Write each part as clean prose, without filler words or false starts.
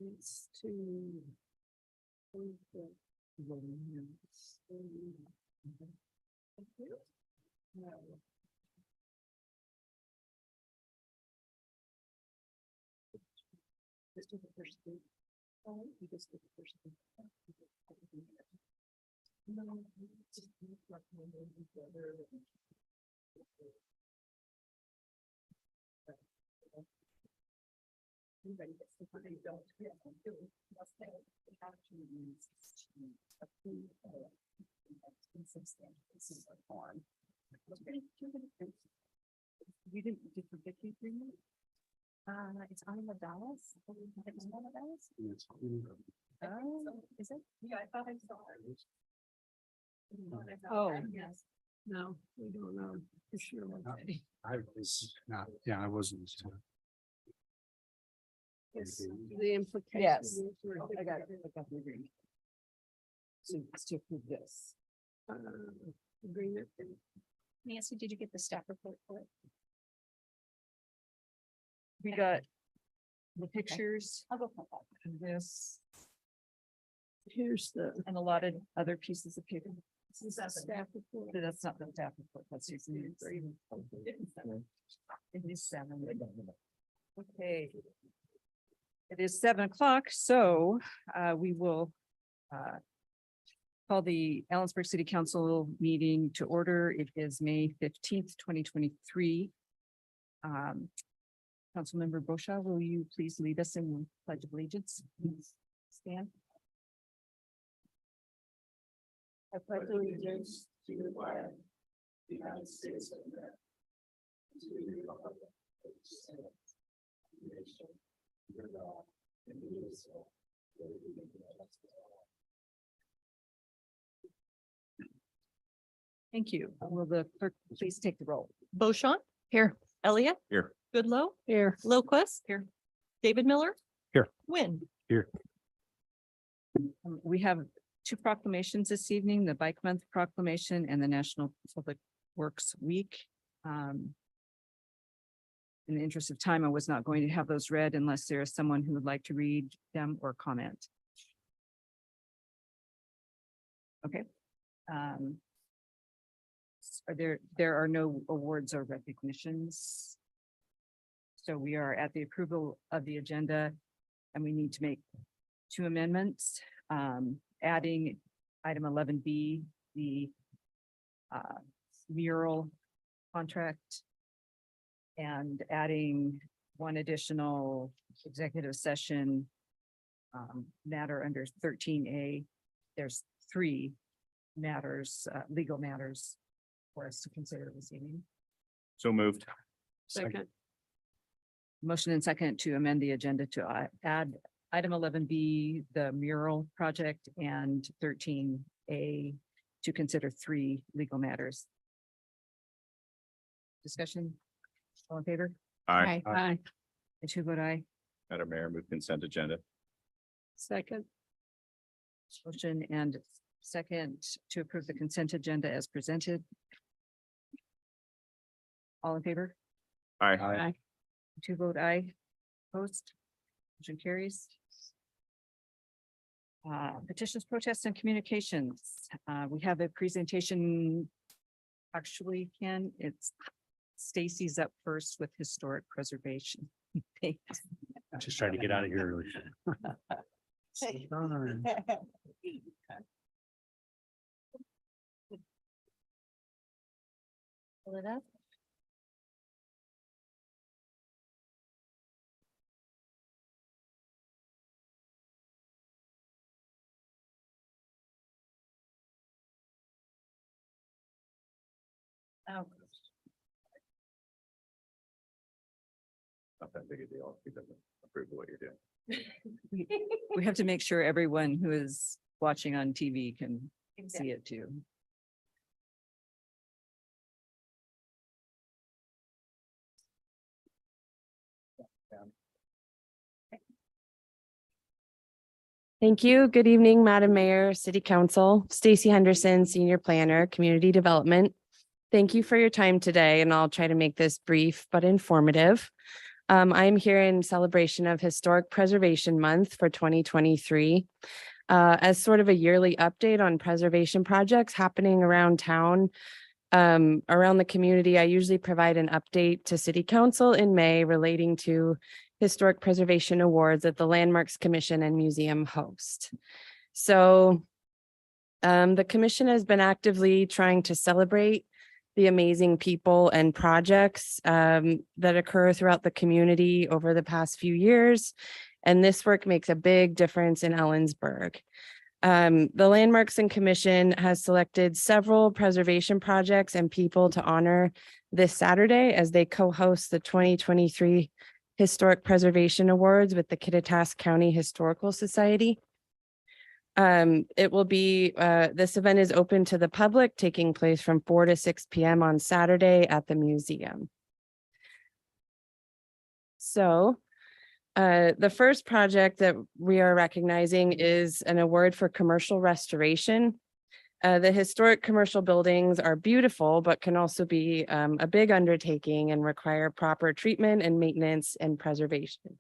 It's to. Just do the first thing. You just do the first thing. No, just recommend each other. Everybody gets to find out. Yeah, I'm doing. Must have the action means to approve. In substantial form. You didn't do the Vicky agreement? It's on the Dallas. It's on the Dallas? Oh, is it? Yeah, I thought I saw it. Oh, yes. No, we don't know for sure. I was not, yeah, I wasn't. Yes, the implication. Yes. I got it. The agreement. So it's to approve this. Agreement. Nancy, did you get the staff report for it? We got the pictures I'll go for that. of this Here's the. and a lot of other pieces of paper. This is that staff report. That's not the staff report, that's your. It is 7. Okay. It is 7 o'clock, so we will call the Ellensburg City Council meeting to order. It is May 15th, 2023. Councilmember Bosha, will you please lead us in the Pledge of Allegiance? Stand. I pledge allegiance to the flag of the United States of America. To the republic which stands one nation, under God, indivisible, with liberty and justice for all. Thank you. Will the clerk please take the roll? Beauchamp. Here. Elliott. Here. Goodlow. Here. Lowquist. Here. David Miller. Here. Win. We have 2 proclamations this evening, the Bike Month Proclamation and the National Public Works Week. In the interest of time, I was not going to have those read unless there is someone who would like to read them or comment. Okay. There are no awards or recognitions. So we are at the approval of the agenda and we need to make 2 amendments. Adding item 11B, the mural contract, and adding 1 additional executive session matter under 13A. There's 3 matters, legal matters for us to consider this evening. So moved. Second. Motion and second to amend the agenda to add item 11B, the mural project, and 13A to consider 3 legal matters. Discussion? All in favor? Aye. Aye. I too vote aye. Madam Mayor, move consent agenda. Second. Motion and second to approve the consent agenda as presented. All in favor? Aye. Aye. To vote aye. Opposed? Motion carries. Petitions, protests, and communications. We have a presentation. Actually, Ken, it's Stacy's up first with historic preservation. Thanks. Just trying to get out of here early. Pull it up. Oh. Not that big a deal. He doesn't approve of what you're doing. We have to make sure everyone who is watching on TV can see it too. Thank you. Good evening, Madam Mayor, City Council, Stacy Henderson, Senior Planner, Community Development. Thank you for your time today, and I'll try to make this brief but informative. I'm here in celebration of Historic Preservation Month for 2023. As sort of a yearly update on preservation projects happening around town, around the community, I usually provide an update to City Council in May relating to historic preservation awards that the Landmarks Commission and Museum host. So the commission has been actively trying to celebrate the amazing people and projects that occur throughout the community over the past few years. And this work makes a big difference in Ellensburg. The Landmarks and Commission has selected several preservation projects and people to honor this Saturday as they co-host the 2023 Historic Preservation Awards with the Kittitas County Historical Society. It will be, this event is open to the public, taking place from 4 to 6 p.m. on Saturday at the museum. So the first project that we are recognizing is an award for commercial restoration. The historic commercial buildings are beautiful, but can also be a big undertaking and require proper treatment and maintenance and preservation.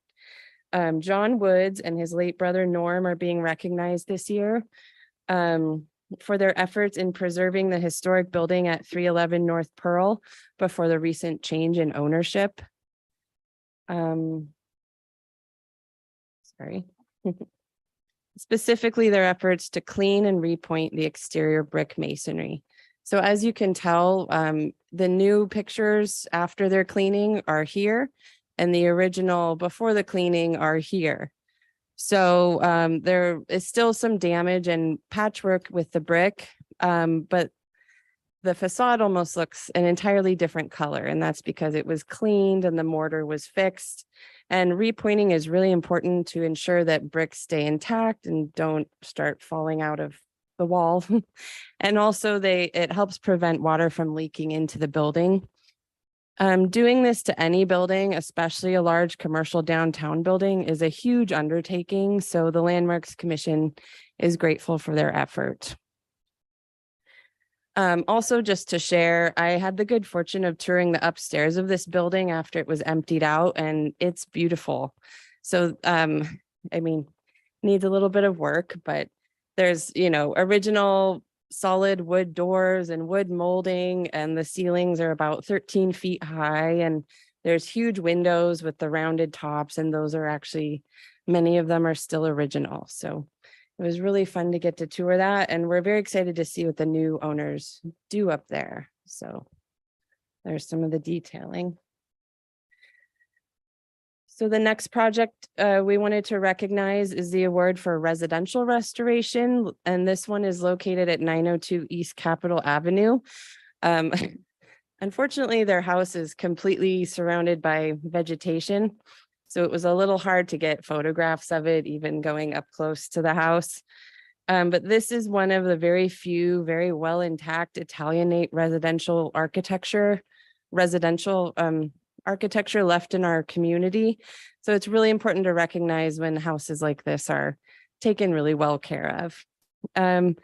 John Woods and his late brother Norm are being recognized this year for their efforts in preserving the historic building at 311 North Pearl before the recent change in ownership. Sorry. Specifically, their efforts to clean and repoint the exterior brick masonry. So as you can tell, the new pictures after their cleaning are here, and the original before the cleaning are here. So there is still some damage and patchwork with the brick, but the facade almost looks an entirely different color, and that's because it was cleaned and the mortar was fixed. And repointing is really important to ensure that bricks stay intact and don't start falling out of the wall. And also it helps prevent water from leaking into the building. Doing this to any building, especially a large commercial downtown building, is a huge undertaking. So the Landmarks Commission is grateful for their effort. Also, just to share, I had the good fortune of touring the upstairs of this building after it was emptied out, and it's beautiful. So, I mean, needs a little bit of work, but there's, original solid wood doors and wood molding, and the ceilings are about 13 feet high, and there's huge windows with the rounded tops, and those are actually, many of them are still original. So it was really fun to get to tour that, and we're very excited to see what the new owners do up there. So there's some of the detailing. So the next project we wanted to recognize is the award for residential restoration, and this one is located at 902 East Capitol Avenue. Unfortunately, their house is completely surrounded by vegetation, so it was a little hard to get photographs of it, even going up close to the house. But this is one of the very few, very well intact Italianate residential architecture left in our community. So it's really important to recognize when houses like this are taken really well care of.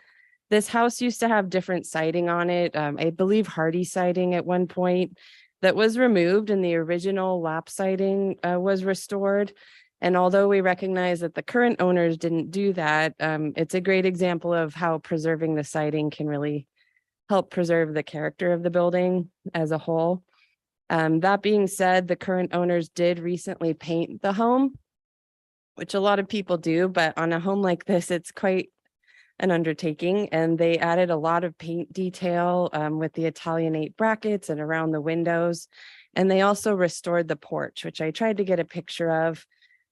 This house used to have different siding on it. I believe hardy siding at one point that was removed, and the original lap siding was restored. And although we recognize that the current owners didn't do that, it's a great example of how preserving the siding can really help preserve the character of the building as a whole. That being said, the current owners did recently paint the home, which a lot of people do, but on a home like this, it's quite an undertaking, and they added a lot of paint detail with the Italianate brackets and around the windows. And they also restored the porch, which I tried to get a picture of,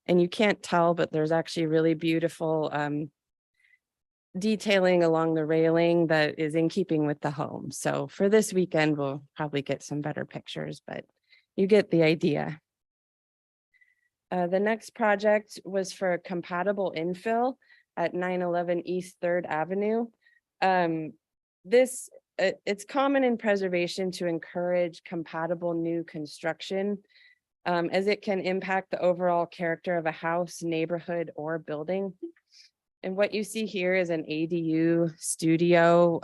and you can't tell, but there's actually really beautiful detailing along the railing that is in keeping with the home. So for this weekend, we'll probably get some better pictures, but you get the idea. The next project was for compatible infill at 911 East 3rd Avenue. It's common in preservation to encourage compatible new construction, as it can impact the overall character of a house, neighborhood, or building. And what you see here is an ADU studio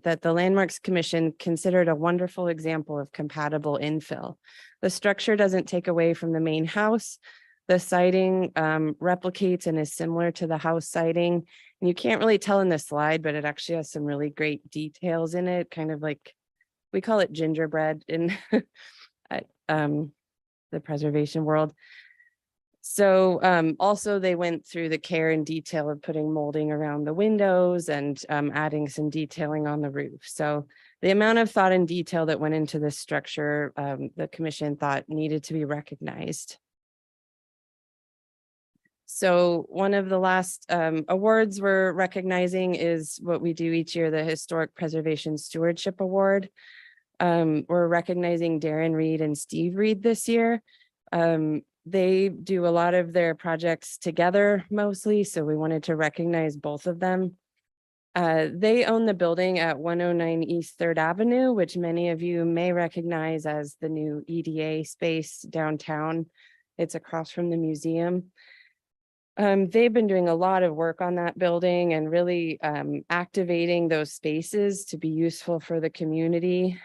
that the Landmarks Commission considered a wonderful example of compatible infill. The structure doesn't take away from the main house. The siding replicates and is similar to the house siding. And you can't really tell in the slide, but it actually has some really great details in it, kind of like, we call it gingerbread in at, the preservation world. So also they went through the care and detail of putting molding around the windows and adding some detailing on the roof. So the amount of thought and detail that went into this structure, the commission thought needed to be recognized. So one of the last awards we're recognizing is what we do each year, the Historic Preservation Stewardship Award. We're recognizing Darren Reed and Steve Reed this year. They do a lot of their projects together mostly, so we wanted to recognize both of them. They own the building at 109 East 3rd Avenue, which many of you may recognize as the new EDA space downtown. It's across from the museum. They've been doing a lot of work on that building and really activating those spaces to be useful for the community.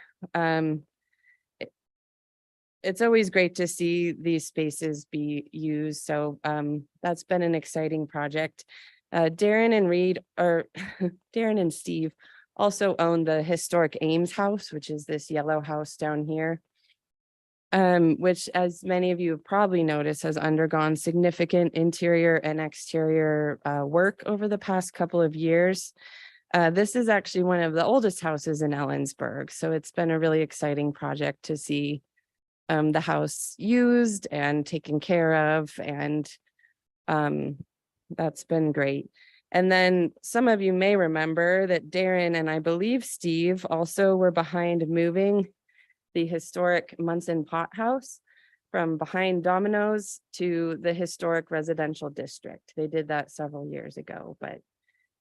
It's always great to see these spaces be used. So that's been an exciting project. Darren and Reed, or Darren and Steve, also own the historic Ames House, which is this yellow house down here, which, as many of you have probably noticed, has undergone significant interior and exterior work over the past couple of years. This is actually one of the oldest houses in Ellensburg, so it's been a really exciting project to see the house used and taken care of, and that's been great. And then some of you may remember that Darren and I believe Steve also were behind moving the historic Munson Pot House from behind Domino's to the historic residential district. They did that several years ago, but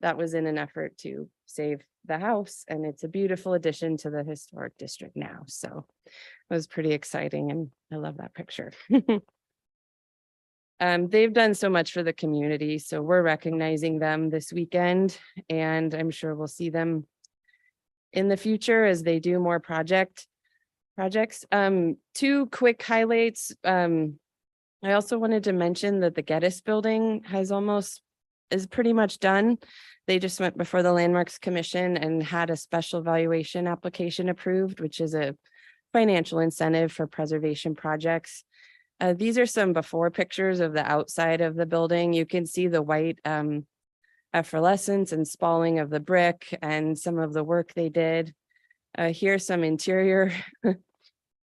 that was in an effort to save the house, and it's a beautiful addition to the historic district now. So it was pretty exciting, and I love that picture. They've done so much for the community, so we're recognizing them this weekend, and I'm sure we'll see them in the future as they do more projects. Two quick highlights. I also wanted to mention that the Geddes building is pretty much done. They just went before the Landmarks Commission and had a special valuation application approved, which is a financial incentive for preservation projects. These are some before pictures of the outside of the building. You can see the white effervescence and spalling of the brick and some of the work they did. Here's some interior,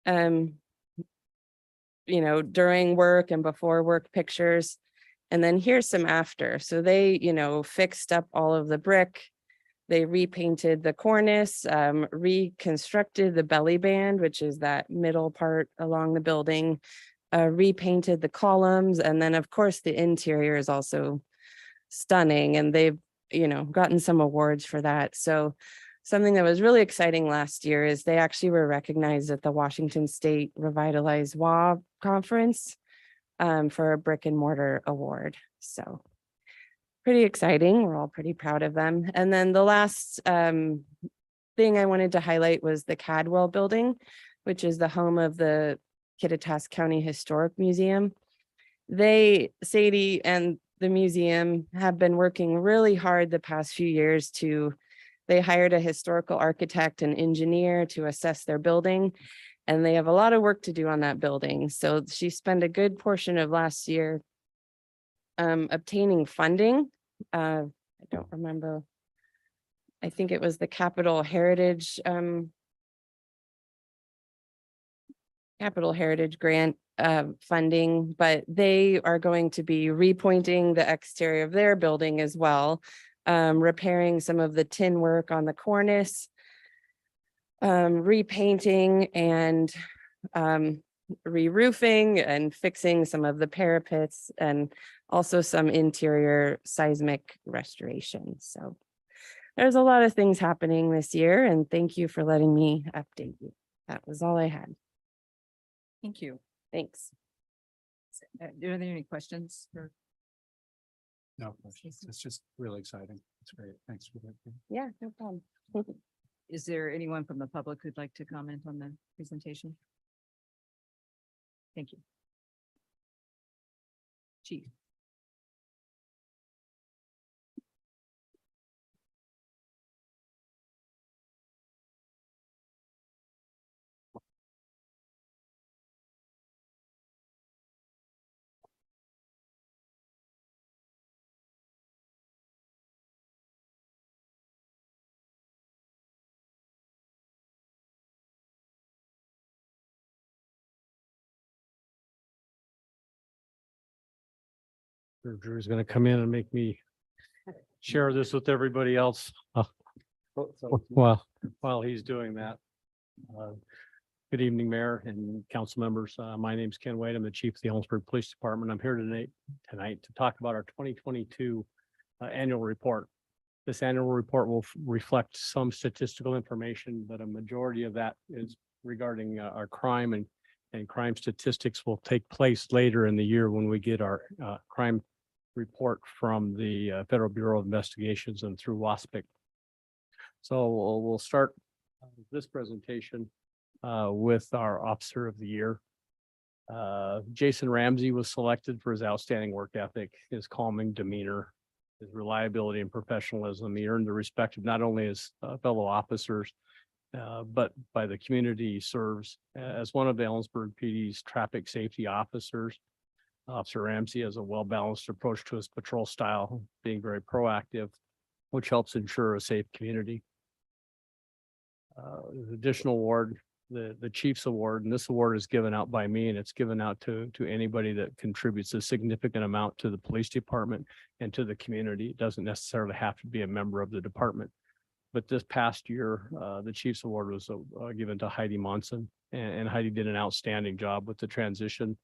during work and before work pictures. And then here's some after. So they, fixed up all of the brick. They repainted the cornice, reconstructed the belly band, which is that middle part along the building, repainted the columns. And then of course the interior is also stunning, and they've, gotten some awards for that. So something that was really exciting last year is they actually were recognized at the Washington State Revitalize WA conference for a brick and mortar award. So pretty exciting. We're all pretty proud of them. And then the last thing I wanted to highlight was the Cadwell building, which is the home of the Kittitas County Historic Museum. Sadie and the museum have been working really hard the past few years they hired a historical architect and engineer to assess their building, and they have a lot of work to do on that building. So she spent a good portion of last year obtaining funding. I don't remember. I think it was the Capital Heritage grant funding, but they are going to be repointing the exterior of their building as well, repairing some of the tin work on the cornice, repainting and re-roofing and fixing some of the parapets, and also some interior seismic restoration. So there's a lot of things happening this year, and thank you for letting me update you. That was all I had. Thank you. Thanks. Are there any questions? No, it's just really exciting. It's great. Thanks for that. Yeah, no problem. Is there anyone from the public who'd like to comment on the presentation? Thank you. Chief. Drew's gonna come in and make me share this with everybody else. While he's doing that. Uh, Good evening, Mayor and council members. My name's Ken Wade. I'm the chief of the Ellensburg Police Department. I'm here tonight to talk about our 2022 annual report. This annual report will reflect some statistical information, but a majority of that is regarding our crime and crime statistics will take place later in the year when we get our crime report from the Federal Bureau of Investigations and through WASPIC. So we'll start this presentation with our Officer of the Year. Jason Ramsey was selected for his outstanding work ethic, his calming demeanor, his reliability and professionalism. He earned the respect of not only his fellow officers, but by the community he serves. As one of the Ellensburg PD's traffic safety officers, Officer Ramsey has a well-balanced approach to his patrol style, being very proactive, which helps ensure a safe community. The additional award, the Chief's Award, and this award is given out by me, and it's given out to anybody that contributes a significant amount to the police department and to the community. It doesn't necessarily have to be a member of the department. But this past year, the Chief's Award was given to Heidi Monson, and Heidi did an outstanding job with the transition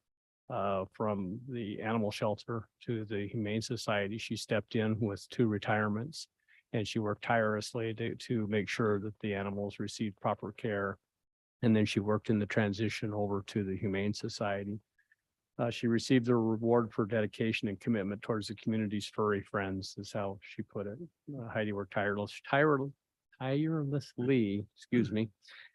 from the animal shelter to the Humane Society. She stepped in with 2 retirements, and she worked tirelessly to make sure that the animals received proper care. And then she worked in the transition over to the Humane Society. She received the reward for dedication and commitment towards the community's furry friends, is how she put it. Heidi worked tirelessly, excuse me,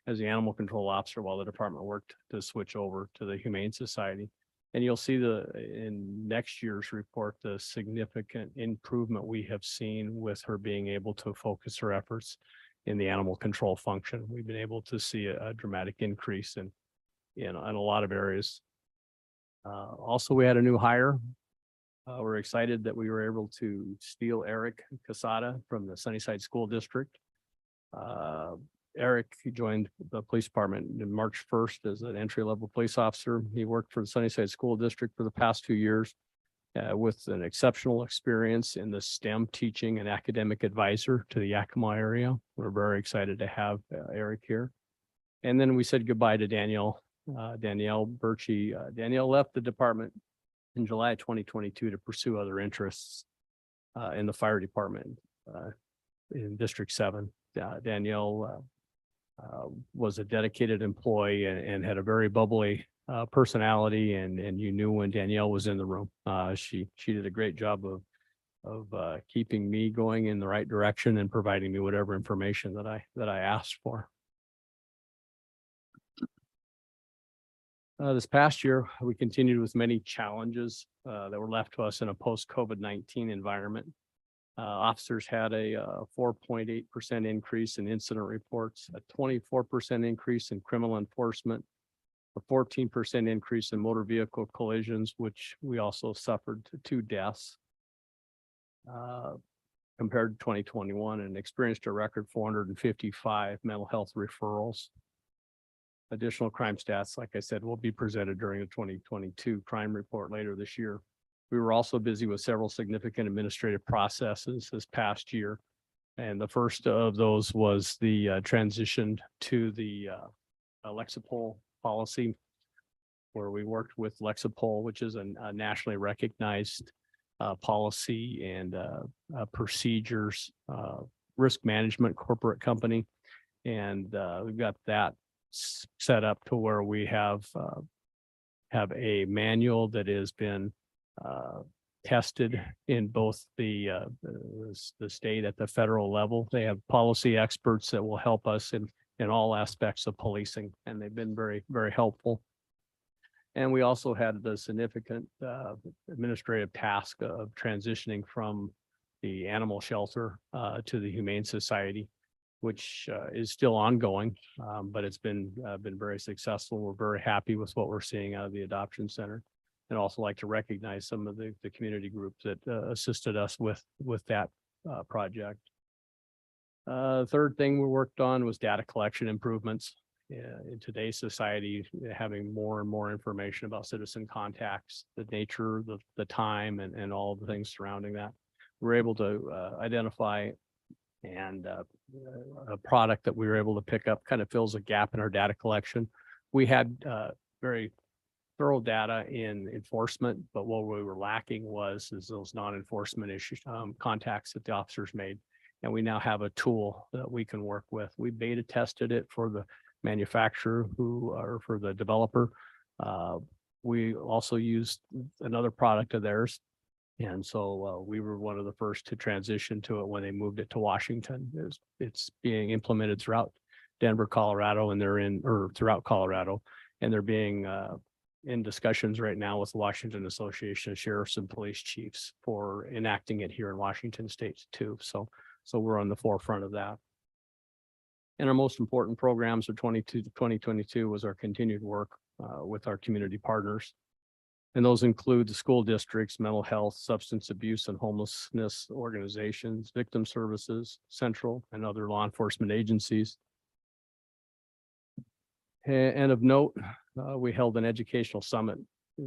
as the animal control officer while the department worked to switch over to the Humane Society. And you'll see in next year's report, the significant improvement we have seen with her being able to focus her efforts in the animal control function. We've been able to see a dramatic increase in a lot of areas. Also, we had a new hire. We're excited that we were able to steal Eric Casada from the Sunnyside School District. Eric joined the police department in March 1st as an entry-level police officer. He worked for the Sunnyside School District for the past 2 years with an exceptional experience in the STEM teaching and academic advisor to the Yakima area. We're very excited to have Eric here. And then we said goodbye to Danielle Birchie. Danielle left the department in July 2022 to pursue other interests in the fire department in District 7. Danielle was a dedicated employee and had a very bubbly personality, and you knew when Danielle was in the room. She did a great job of keeping me going in the right direction and providing me whatever information that I asked for. This past year, we continued with many challenges that were left to us in a post-COVID-19 environment. Officers had a 4.8% increase in incident reports, a 24% increase in criminal enforcement, a 14% increase in motor vehicle collisions, which we also suffered 2 deaths compared to 2021, and experienced a record 455 mental health referrals. Additional crime stats, like I said, will be presented during the 2022 crime report later this year. We were also busy with several significant administrative processes this past year. And the first of those was the transition to the Lexipol policy, where we worked with Lexipol, which is a nationally recognized policy and procedures, risk management corporate company. And we've got that set up to where we have a manual that has been tested in both the state at the federal level. They have policy experts that will help us in all aspects of policing, and they've been very, very helpful. And we also had the significant administrative task of transitioning from the animal shelter to the Humane Society, which is still ongoing, but it's been very successful. We're very happy with what we're seeing out of the adoption center. And also like to recognize some of the community groups that assisted us with that project. Third thing we worked on was data collection improvements. In today's society, having more and more information about citizen contacts, the nature, the time, and all the things surrounding that. We're able to identify and a product that we were able to pick up kind of fills a gap in our data collection. We had very thorough data in enforcement, but what we were lacking is those non-enforcement issues, contacts that the officers made. And we now have a tool that we can work with. We beta tested it for the manufacturer for the developer. We also used another product of theirs. And so we were one of the first to transition to it when they moved it to Washington. It's being implemented throughout Denver, Colorado, and throughout Colorado. And they're being in discussions right now with the Washington Association of Sheriffs and Police Chiefs for enacting it here in Washington State too. So we're on the forefront of that. And our most important programs for 2022 was our continued work with our community partners. And those include the school districts, mental health, substance abuse and homelessness organizations, victim services, central and other law enforcement agencies. And of note, we held an educational summit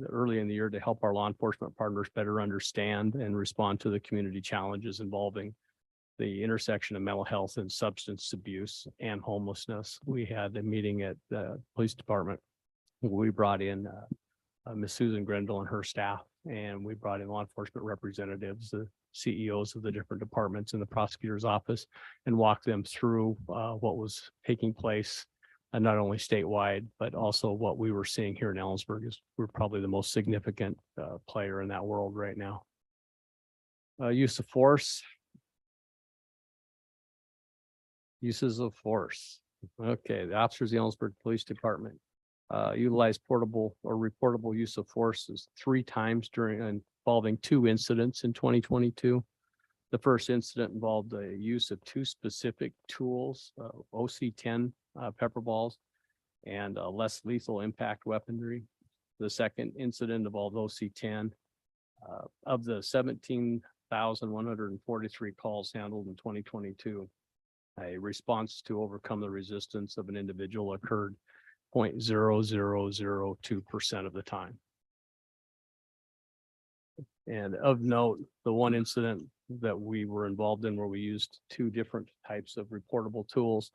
early in the year to help our law enforcement partners better understand and respond to the community challenges involving the intersection of mental health and substance abuse and homelessness. We had a meeting at the police department. We brought in Ms. Susan Grendel and her staff, and we brought in law enforcement representatives, the CEOs of the different departments in the prosecutor's office, and walked them through what was taking place, not only statewide, but also what we were seeing here in Ellensburg. We're probably the most significant player in that world right now. Use of force. Uses of force. Okay, the officers of the Ellensburg Police Department utilized portable or reportable use of forces 3 times involving 2 incidents in 2022. The first incident involved the use of 2 specific tools, OC-10 pepper balls and less lethal impact weaponry. The second incident involved OC-10. Of the 17,143 calls handled in 2022, a response to overcome the resistance of an individual occurred 0.0002% of the time. And of note, the one incident that we were involved in where we used 2 different types of reportable tools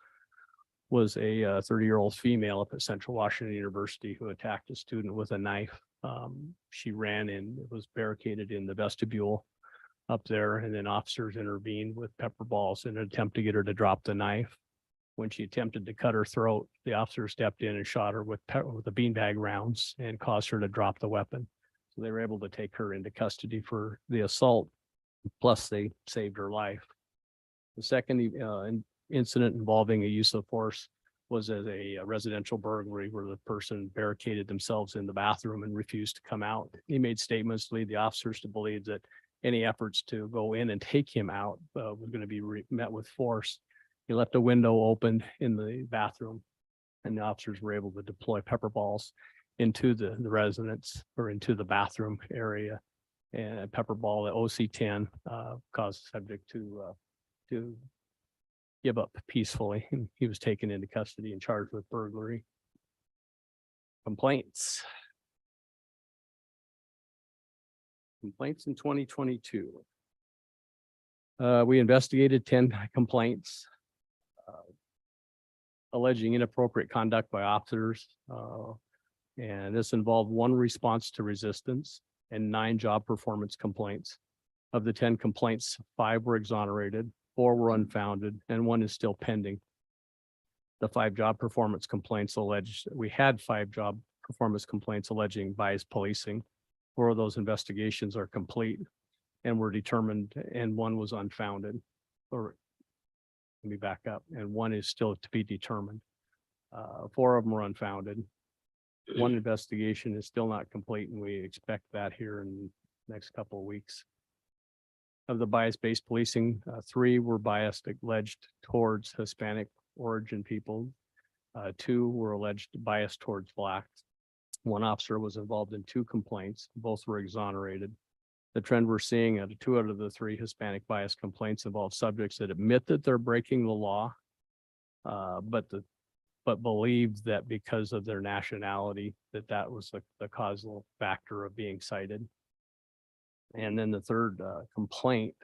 was a 30-year-old female up at Central Washington University who attacked a student with a knife. She ran in, it was barricaded in the vestibule up there, and then officers intervened with pepper balls in an attempt to get her to drop the knife. When she attempted to cut her throat, the officer stepped in and shot her with the beanbag rounds and caused her to drop the weapon. So they were able to take her into custody for the assault, plus they saved her life. The second incident involving a use of force was at a residential burglary where the person barricaded themselves in the bathroom and refused to come out. He made statements to lead the officers to believe that any efforts to go in and take him out was going to be met with force. He left a window open in the bathroom, and the officers were able to deploy pepper balls into the residence or into the bathroom area. And a pepper ball at OC-10 caused the subject to give up peacefully, and he was taken into custody and charged with burglary. Complaints. Complaints in 2022. We investigated 10 complaints alleging inappropriate conduct by officers. And this involved 1 response to resistance and 9 job performance complaints. Of the 10 complaints, 5 were exonerated, 4 were unfounded, and 1 is still pending. The 5 job performance complaints alleged, we had 5 job performance complaints alleging biased policing. 4 of those investigations are complete and were determined, and 1 was unfounded. Or let me back up, and 1 is still to be determined. 4 of them were unfounded. 1 investigation is still not complete, and we expect that here in the next couple of weeks. Of the bias-based policing, 3 were biased alleged towards Hispanic origin people. 2 were alleged bias towards blacks. 1 officer was involved in 2 complaints. Both were exonerated. The trend we're seeing at 2 out of the 3 Hispanic bias complaints involve subjects that admit that they're breaking the law, but believe that because of their nationality, that was the causal factor of being cited. And then the 3rd complaint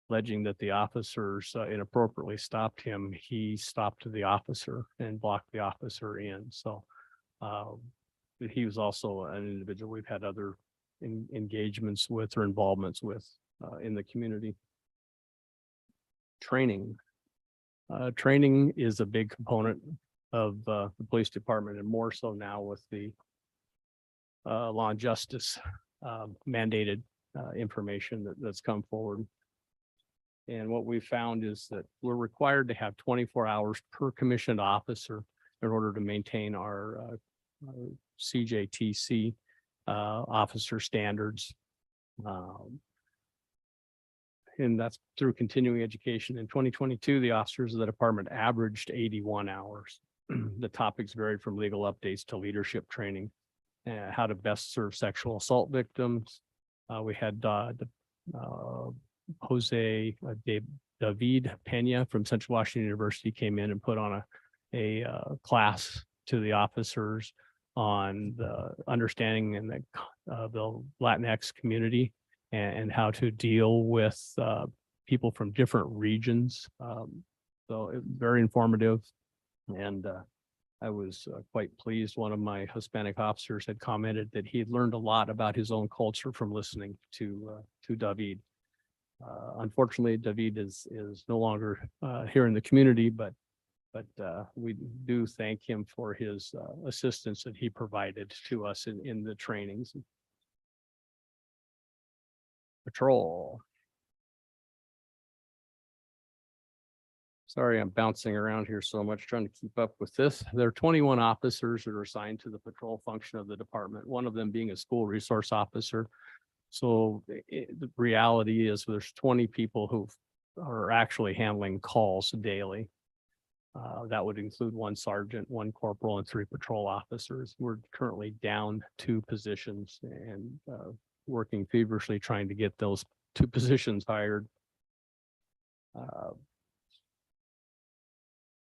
alleging that the officers inappropriately stopped him, he stopped the officer and blocked the officer in. So he was also an individual we've had other engagements with or involvements with in the community. Training. Training is a big component of the police department, and more so now with the law and justice mandated information that's come forward. And what we found is that we're required to have 24 hours per commissioned officer in order to maintain our CJTC officer standards. And that's through continuing education. In 2022, the officers of the department averaged 81 hours. The topics varied from legal updates to leadership training, how to best serve sexual assault victims. We had David Pena from Central Washington University came in and put on a class to the officers on the understanding and the Latinx community and how to deal with people from different regions. So it very informative. And I was quite pleased. One of my Hispanic officers had commented that he had learned a lot about his own culture from listening to David. Unfortunately, David is no longer here in the community, but we do thank him for his assistance that he provided to us in the trainings. Patrol. Sorry, I'm bouncing around here so much trying to keep up with this. There are 21 officers that are assigned to the patrol function of the department, one of them being a school resource officer. So the reality is there's 20 people who are actually handling calls daily. That would include 1 sergeant, 1 corporal, and 3 patrol officers. We're currently down 2 positions and working feverishly trying to get those 2 positions hired.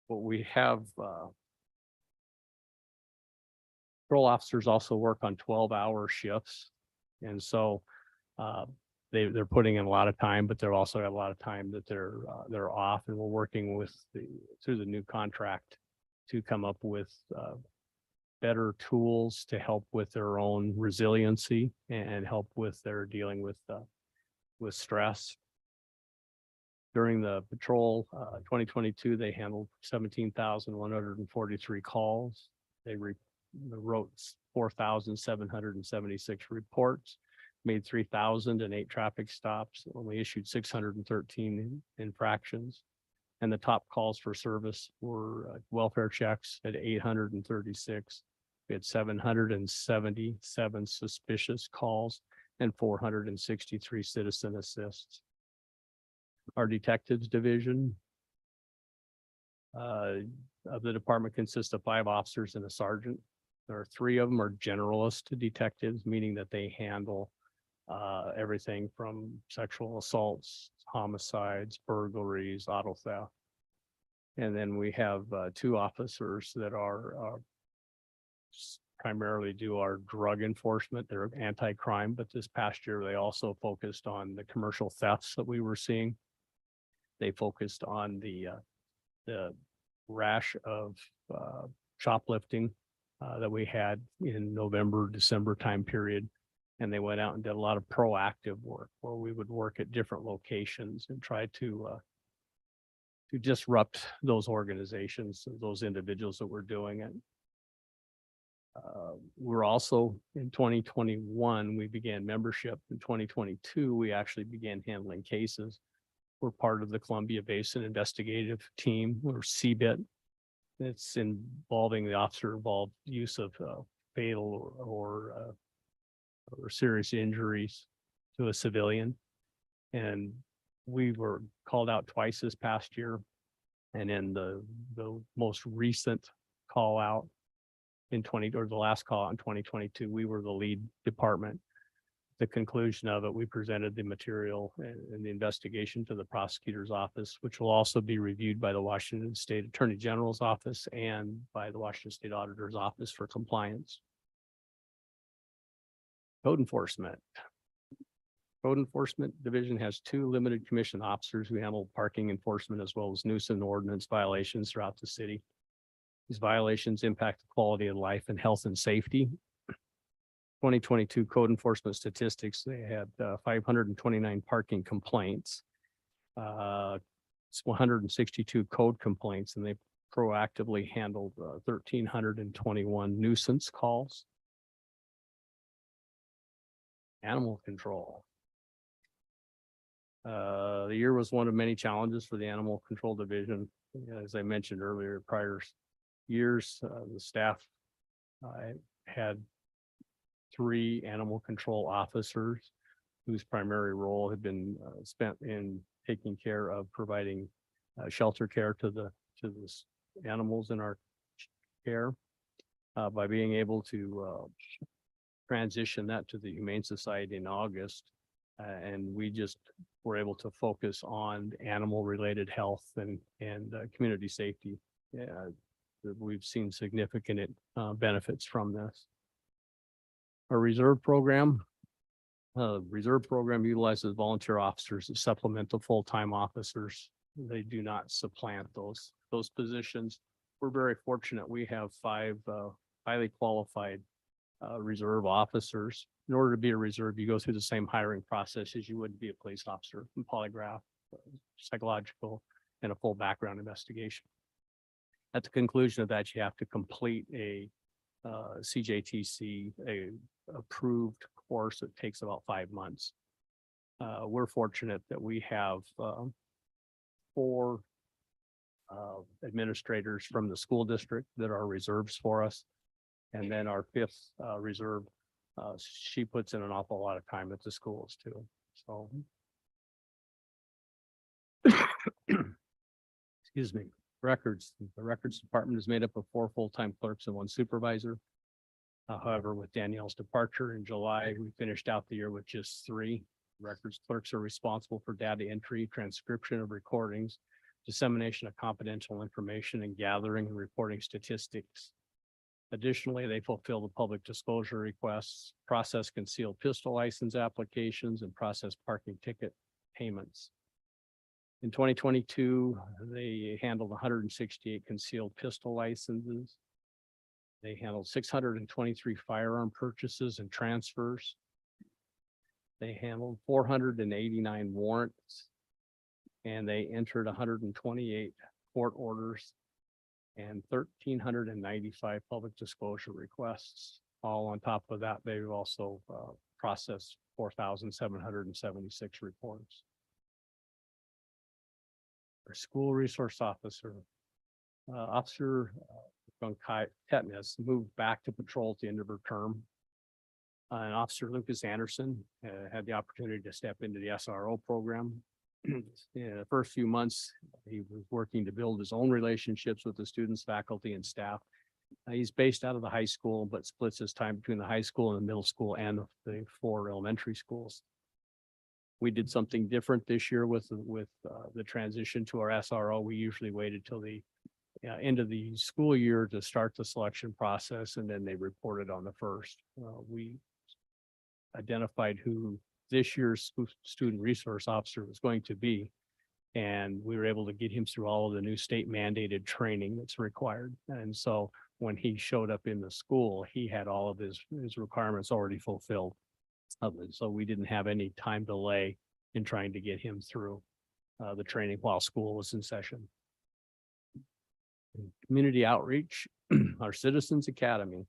But we have patrol officers also work on 12-hour shifts. And so they're putting in a lot of time, but they're also got a lot of time that they're off, and we're working with through the new contract to come up with better tools to help with their own resiliency and help with their dealing with stress. During the patrol 2022, they handled 17,143 calls. They wrote 4,776 reports, made 3,008 traffic stops, only issued 613 infractions. And the top calls for service were welfare checks at 836. We had 777 suspicious calls and 463 citizen assists. Our detectives division of the department consists of 5 officers and a sergeant. There are 3 of them are generalist detectives, meaning that they handle everything from sexual assaults, homicides, burglaries, auto theft. And then we have 2 officers that are primarily do our drug enforcement. They're anti-crime, but this past year they also focused on the commercial thefts that we were seeing. They focused on the rash of shoplifting that we had in November, December time period. And they went out and did a lot of proactive work where we would work at different locations and try to disrupt those organizations, those individuals that were doing it. We're also in 2021, we began membership. In 2022, we actually began handling cases. We're part of the Columbia Basin Investigative Team, or CBIT. It's involving the officer involved use of fatal or serious injuries to a civilian. And we were called out twice this past year. And in the most recent call out in the last call out in 2022, we were the lead department. The conclusion of it, we presented the material and the investigation to the prosecutor's office, which will also be reviewed by the Washington State Attorney General's office and by the Washington State Auditor's office for compliance. Code enforcement. Code Enforcement Division has 2 limited commission officers who handle parking enforcement as well as nuisance ordinance violations throughout the city. These violations impact the quality of life and health and safety. 2022 code enforcement statistics, they had 529 parking complaints. It's 162 code complaints, and they proactively handled 1,321 nuisance calls. Animal control. The year was one of many challenges for the Animal Control Division. As I mentioned earlier, prior years, the staff had 3 animal control officers whose primary role had been spent in taking care of providing shelter care to the animals in our care. By being able to transition that to the Humane Society in August, and we just were able to focus on animal related health and community safety. We've seen significant benefits from this. Our reserve program utilizes volunteer officers as supplemental full-time officers. They do not supplant those positions. We're very fortunate. We have 5 highly qualified reserve officers. In order to be a reserve, you go through the same hiring process as you would be a police officer: polygraph, psychological, and a full background investigation. At the conclusion of that, you have to complete a CJTC, a approved course that takes about 5 months. We're fortunate that we have 4 administrators from the school district that are reserves for us. And then our 5th reserve, she puts in an awful lot of time at the schools too. So, excuse me. Records. The records department is made up of 4 full-time clerks and 1 supervisor. However, with Danielle's departure in July, we finished out the year with just 3. Records clerks are responsible for data entry, transcription of recordings, dissemination of confidential information, and gathering and reporting statistics. Additionally, they fulfill the public disclosure requests, process concealed pistol license applications, and process parking ticket payments. In 2022, they handled 168 concealed pistol licenses. They handled 623 firearm purchases and transfers. They handled 489 warrants, and they entered 128 court orders and 1,395 public disclosure requests. All on top of that, they've also processed 4,776 reports. Our school resource officer, Officer Tetnis, moved back to patrol at the end of her term. And Officer Lucas Anderson had the opportunity to step into the SRO program. In the first few months, he was working to build his own relationships with the students, faculty, and staff. He's based out of the high school, but splits his time between the high school and the middle school and the 4 elementary schools. We did something different this year with the transition to our SRO. We usually waited till the end of the school year to start the selection process, and then they reported on the first. We identified who this year's student resource officer was going to be, and we were able to get him through all of the new state mandated training that's required. And so when he showed up in the school, he had all of his requirements already fulfilled. So we didn't have any time delay in trying to get him through the training while school was in session. Community outreach, our Citizens Academy.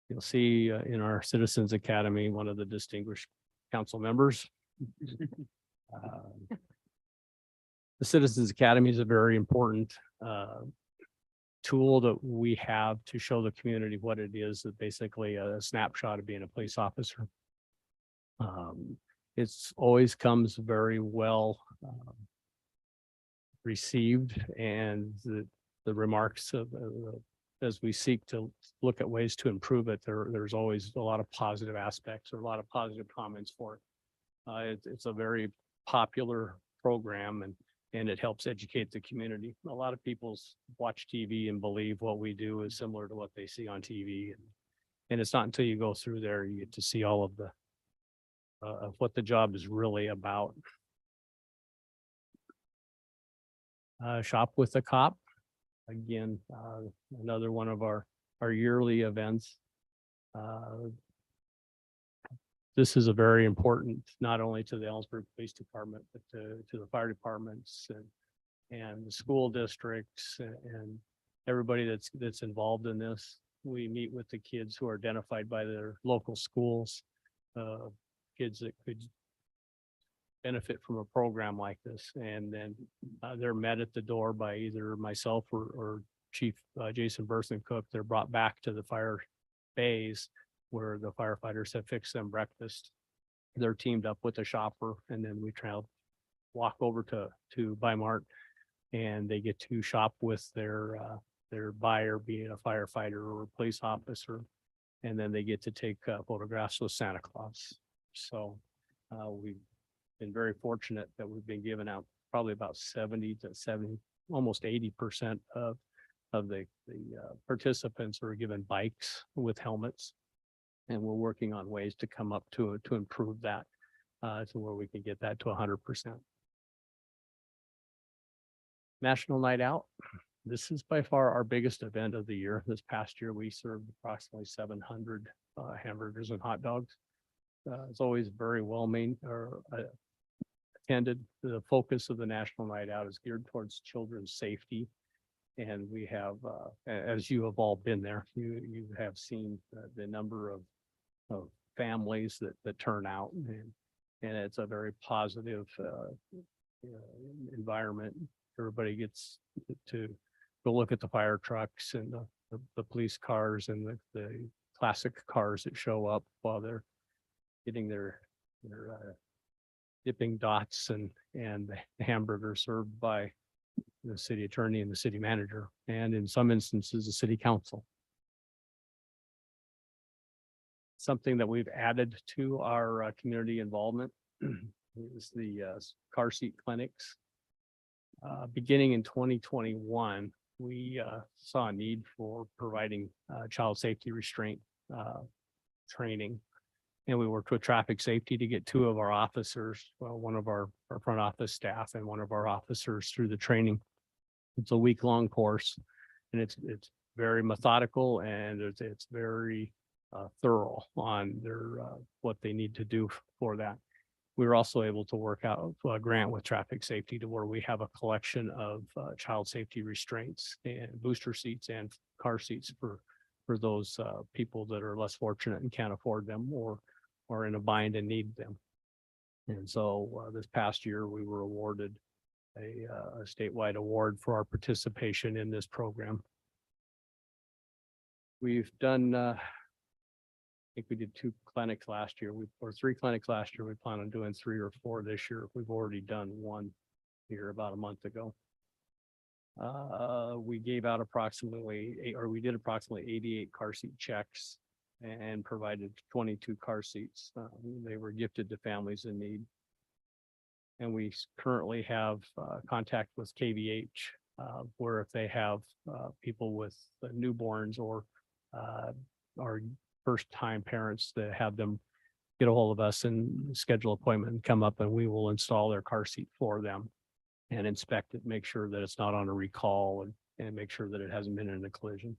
You'll see in our Citizens Academy, one of the distinguished council members. The Citizens Academy is a very important tool that we have to show the community what it is, that basically a snapshot of being a police officer. It's always comes very well received, and the remarks of as we seek to look at ways to improve it, there's always a lot of positive aspects or a lot of positive comments for it. It's a very popular program, and it helps educate the community. A lot of people watch TV and believe what we do is similar to what they see on TV. And it's not until you go through there, you get to see all of the of what the job is really about. Shop with a Cop. Again, another one of our yearly events. This is a very important, not only to the Ellensburg Police Department, but to the fire departments and the school districts and everybody that's involved in this. We meet with the kids who are identified by their local schools, kids that could benefit from a program like this. And then they're met at the door by either myself or Chief Jason Berthen Cook. They're brought back to the fire bays where the firefighters have fixed them breakfast. They're teamed up with a shopper, and then we walk over to Bi-Mart, and they get to shop with their buyer, being a firefighter or a police officer, and then they get to take photographs with Santa Claus. So we've been very fortunate that we've been giving out probably about 70 to 70, almost 80% of the participants are given bikes with helmets. And we're working on ways to come up to improve that to where we can get that to 100%. National Night Out. This is by far our biggest event of the year. This past year, we served approximately 700 hamburgers and hot dogs. It's always very well attended. The focus of the National Night Out is geared towards children's safety. And we have, as you have all been there, you have seen the number of families that turn out, and it's a very positive environment. Everybody gets to go look at the fire trucks and the police cars and the classic cars that show up while they're getting their dipping dots and the hamburger served by the city attorney and the city manager, and in some instances, the city council. Something that we've added to our community involvement is the car seat clinics. Beginning in 2021, we saw a need for providing child safety restraint training. And we worked with traffic safety to get two of our officers, well, one of our front office staff and one of our officers through the training. It's a week-long course, and it's very methodical, and it's very thorough on their what they need to do for that. We were also able to work out a grant with traffic safety to where we have a collection of child safety restraints and booster seats and car seats for those people that are less fortunate and can't afford them or in a bind and need them. And so this past year, we were awarded a statewide award for our participation in this program. We've done, I think we did 2 clinics last year, or 3 clinics last year. We plan on doing 3 or 4 this year. We've already done 1 here about a month ago. We gave out we did approximately 88 car seat checks and provided 22 car seats. They were gifted to families in need. And we currently have contact with KVH, where if they have people with newborns or first-time parents, that have them get a hold of us and schedule an appointment and come up, and we will install their car seat for them and inspect it, make sure that it's not on a recall, and make sure that it hasn't been in a collision.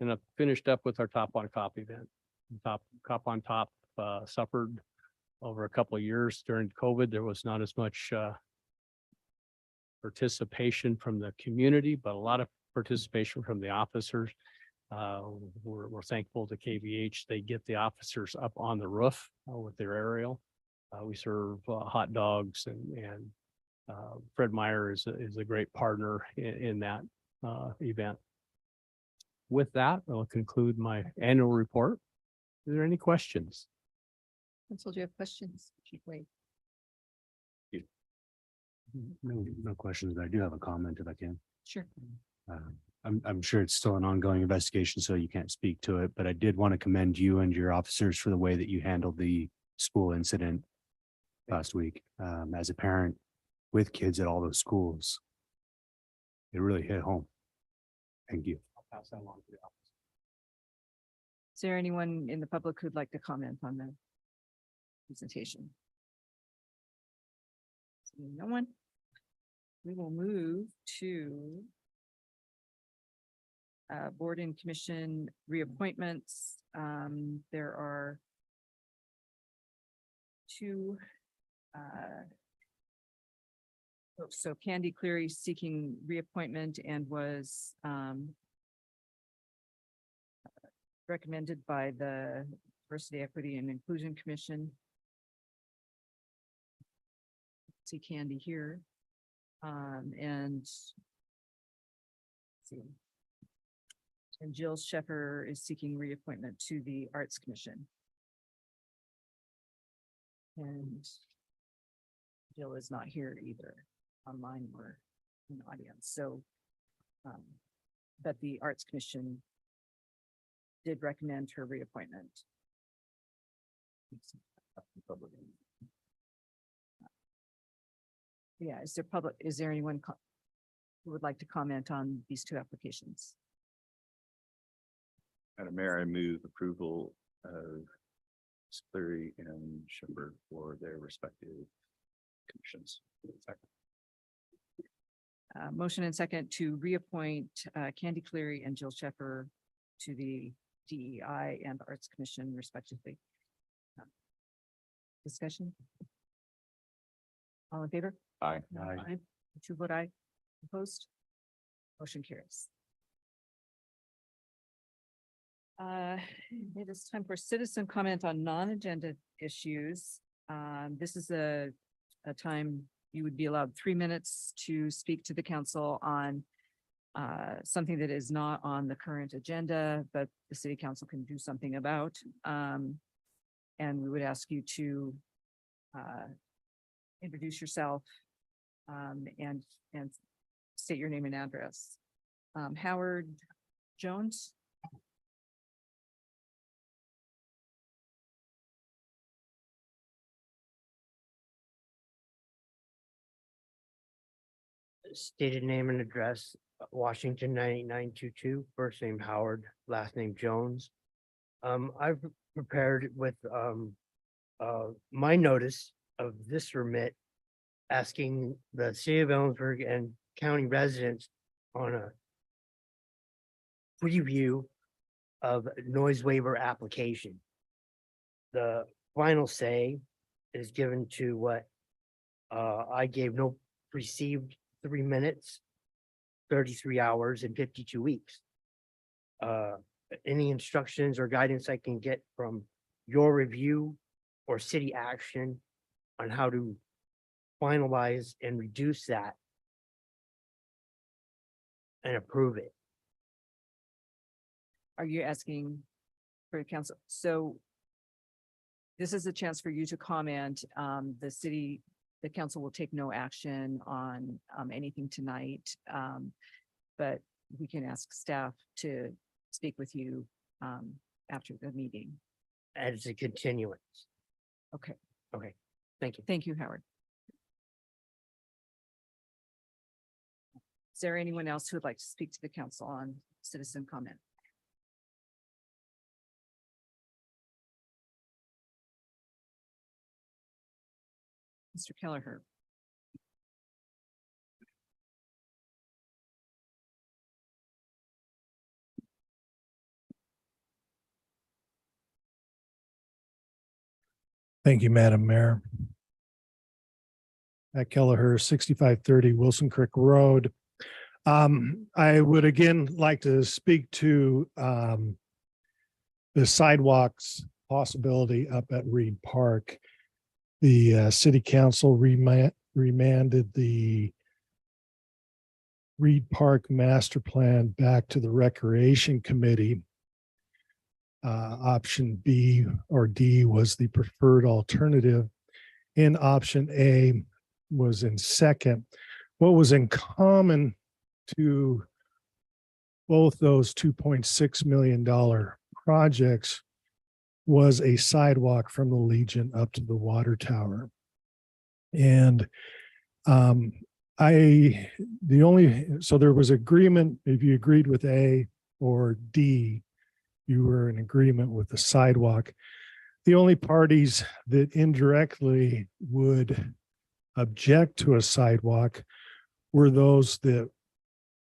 And I finished up with our Top on Top event. Cop on Top suffered over a couple of years during COVID. There was not as much participation from the community, but a lot of participation from the officers. We're thankful to KVH. They get the officers up on the roof with their aerial. We serve hot dogs and Fred Meyer is a great partner in that event. With that, I'll conclude my annual report. Is there any questions? Council, do you have questions? Chief Wade. No questions, but I do have a comment if I can. Sure. I'm sure it's still an ongoing investigation, so you can't speak to it, but I did want to commend you and your officers for the way that you handled the school incident last week. As a parent with kids at all those schools, it really hit home. Thank you. I'll pass that along to the office. Is there anyone in the public who'd like to comment on the presentation? Seeing no one. We will move to board and commission reappointments. There are two. So Candy Cleary seeking reappointment and was recommended by the Diversity, Equity and Inclusion Commission. See Candy here. And let's see. And Jill Sheffer is seeking reappointment to the Arts Commission. And Jill is not here either, online or in the audience, so but the Arts Commission did recommend her reappointment. Yeah, is there anyone who would like to comment on these two applications? Madam Mayor, I move approval of Cleary and Shepherd for their respective commissions. Motion and second to reappoint Candy Cleary and Jill Sheffer to the DEI and Arts Commission respectively. Discussion? All in favor? Aye. Aye. Two vote aye. Opposed? Motion carries. It is time for citizen comment on non-agenda issues. This is a time you would be allowed 3 minutes to speak to the council on something that is not on the current agenda, but the city council can do something about. And we would ask you to introduce yourself and state your name and address. Howard Jones. Stated name and address, Washington 98922, first name Howard, last name Jones. I've prepared with my notice of this remit, asking the city of Ellensburg and county residents on a preview of noise waiver application. The final say is given to what I gave no received 3 minutes, 33 hours and 52 weeks. Any instructions or guidance I can get from your review or city action on how to finalize and reduce that and approve it. Are you asking for the council? So this is a chance for you to comment. The council will take no action on anything tonight. But we can ask staff to speak with you after the meeting. As a continuance. Okay, Okay, thank you. thank you, Howard. Is there anyone else who would like to speak to the council on citizen comment? Mr. Kelleher. Thank you, Madam Mayor. At Kelleher, 6530 Wilson Creek Road. I would again like to speak to the sidewalks possibility up at Reed Park. The city council remanded the Reed Park master plan back to the Recreation Committee. Option B or D was the preferred alternative, and option A was in second. What was in common to both those $2.6 million projects was a sidewalk from the Legion up to the water tower. And so there was agreement, if you agreed with A or D, you were in agreement with the sidewalk. The only parties that indirectly would object to a sidewalk were those that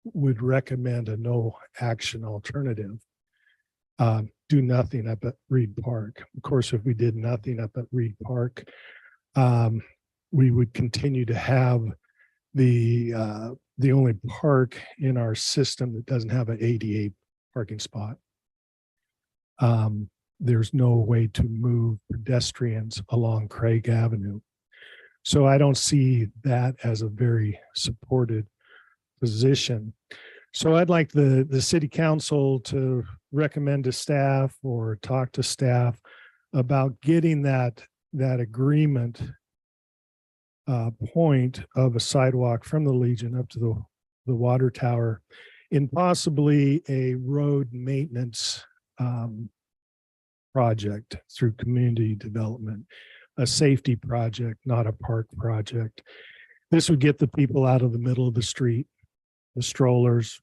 would recommend a no action alternative. Do nothing up at Reed Park. Of course, if we did nothing up at Reed Park, we would continue to have the only park in our system that doesn't have an ADA parking spot. There's no way to move pedestrians along Craig Avenue. So I don't see that as a very supported position. So I'd like the city council to recommend to staff or talk to staff about getting that agreement point of a sidewalk from the Legion up to the water tower in possibly a road maintenance project through community development, a safety project, not a park project. This would get the people out of the middle of the street, the strollers,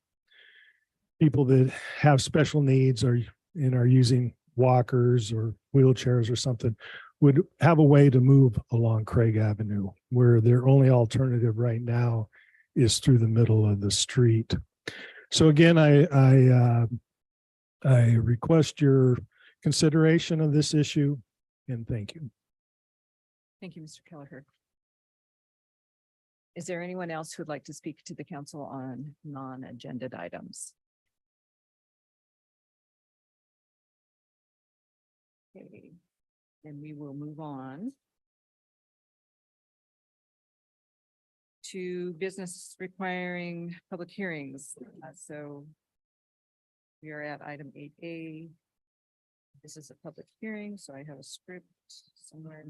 people that have special needs or are using walkers or wheelchairs or something would have a way to move along Craig Avenue, where their only alternative right now is through the middle of the street. So again, I request your consideration of this issue, and thank you. Thank you, Mr. Kelleher. Is there anyone else who'd like to speak to the council on non-agenda items? Okay, then we will move on to business requiring public hearings. So we are at item 8A. This is a public hearing, so I have a script somewhere.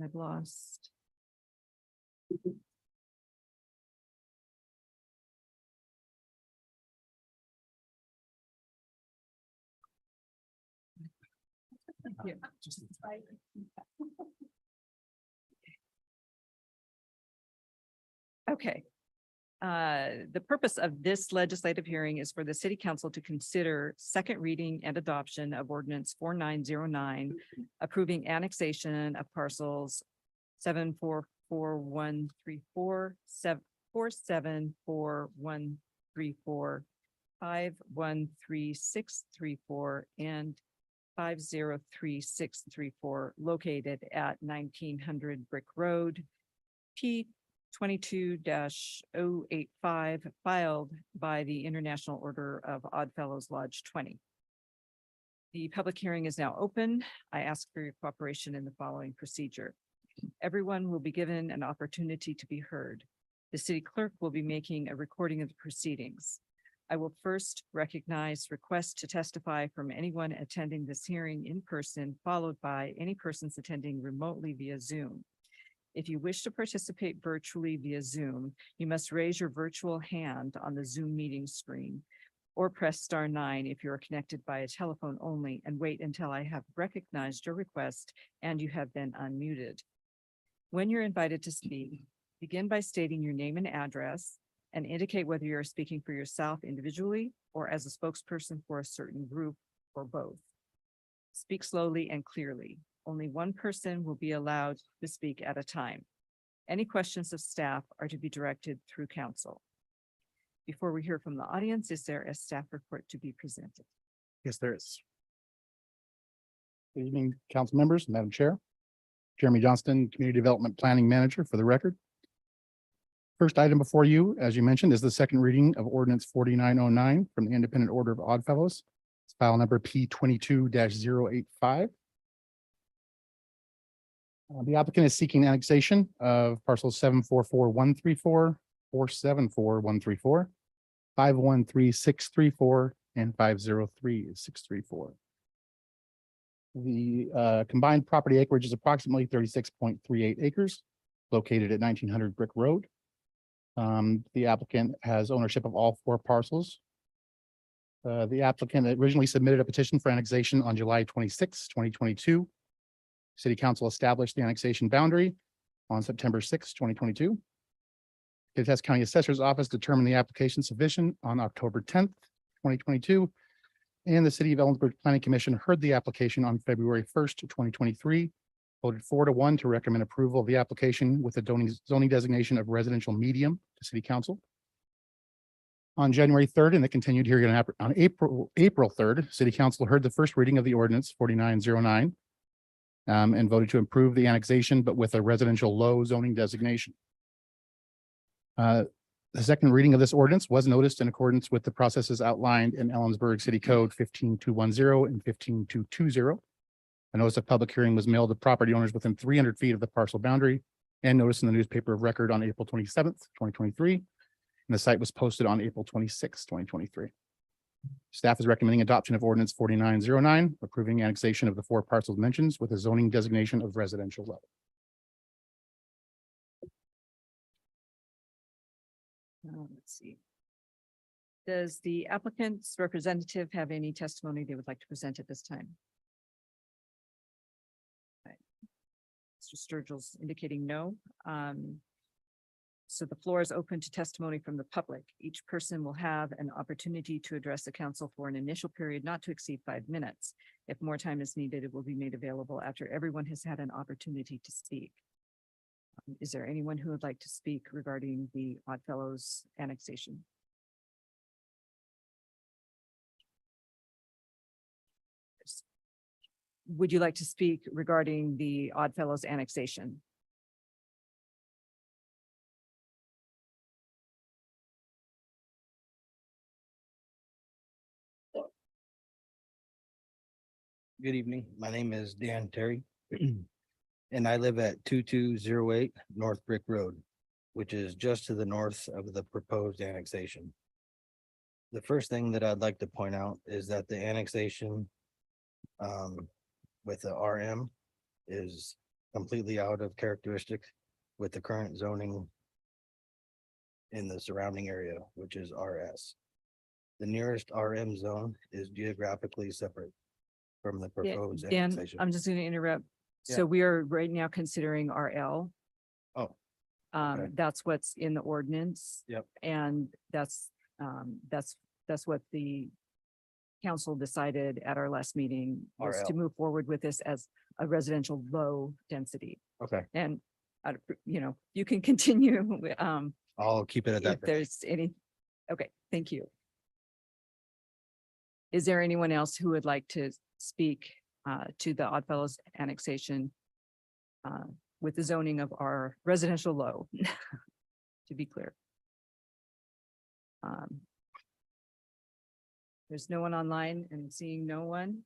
I've lost. Yeah. Okay. The purpose of this legislative hearing is for the city council to consider second reading and adoption of ordinance 4909, approving annexation of parcels 744134, 474134, 513634, and 503634 located at 1900 Brick Road, P 22-085, filed by the International Order of Odd Fellows Lodge 20. The public hearing is now open. I ask for your cooperation in the following procedure. Everyone will be given an opportunity to be heard. The city clerk will be making a recording of the proceedings. I will first recognize requests to testify from anyone attending this hearing in person, followed by any persons attending remotely via Zoom. If you wish to participate virtually via Zoom, you must raise your virtual hand on the Zoom meeting screen or press *9 if you are connected by a telephone only, and wait until I have recognized your request and you have been unmuted. When you're invited to speak, begin by stating your name and address and indicate whether you are speaking for yourself individually or as a spokesperson for a certain group or both. Speak slowly and clearly. Only one person will be allowed to speak at a time. Any questions of staff are to be directed through council. Before we hear from the audience, is there a staff report to be presented? Yes, there is. Good evening, council members, Madam Chair. Jeremy Johnston, Community Development Planning Manager for the record. First item before you, as you mentioned, is the second reading of ordinance 4909 from the Independent Order of Odd Fellows. It's file number P 22-085. The applicant is seeking annexation of parcels 744-134, 474-134, 513-634, and 503-634. The combined property acreage is approximately 36.38 acres, located at 1900 Brick Road. The applicant has ownership of all 4 parcels. The applicant originally submitted a petition for annexation on July 26, 2022. City Council established the annexation boundary on September 6, 2022. Kittitas County Assessor's Office determined the application sufficient on October 10th, 2022. And the City of Ellensburg Planning Commission heard the application on February 1st, 2023, voted 4-1 to recommend approval of the application with a zoning designation of residential medium to City Council. On January 3rd, and the continued hearing on April 3rd, City Council heard the first reading of the ordinance 4909 and voted to approve the annexation, but with a residential low zoning designation. The second reading of this ordinance was noticed in accordance with the processes outlined in Ellensburg City Code 15210 and 15220. A notice of public hearing was mailed to property owners within 300 feet of the parcel boundary and noticed in the newspaper of record on April 27th, 2023. And the site was posted on April 26th, 2023. Staff is recommending adoption of ordinance 4909, approving annexation of the 4 parcels mentioned with a zoning designation of residential level. Let's see. Does the applicant's representative have any testimony they would like to present at this time? Okay. Mr. Sturgill's indicating no. So the floor is open to testimony from the public. Each person will have an opportunity to address the council for an initial period not to exceed 5 minutes. If more time is needed, it will be made available after everyone has had an opportunity to speak. Is there anyone who would like to speak regarding the Oddfellows annexation? Would you like to speak regarding the Oddfellows annexation? Good evening. My name is Dan Terry. And I live at 2208 North Brick Road, which is just to the north of the proposed annexation. The first thing that I'd like to point out is that the annexation with the RM is completely out of characteristic with the current zoning in the surrounding area, which is RS. The nearest RM zone is geographically separate from the proposed Dan, annexation. I'm just going to interrupt. Yeah. So we are right now considering RL. Oh, okay. That's what's in the ordinance. Yep. And that's what the council decided at our last meeting was to RL. move forward with this as a residential low density. Okay, And, you can continue, I'll keep it at if that. there's any, okay, thank you. Is there anyone else who would like to speak to the Oddfellows annexation with the zoning of our residential low, to be clear? There's no one online and seeing no one.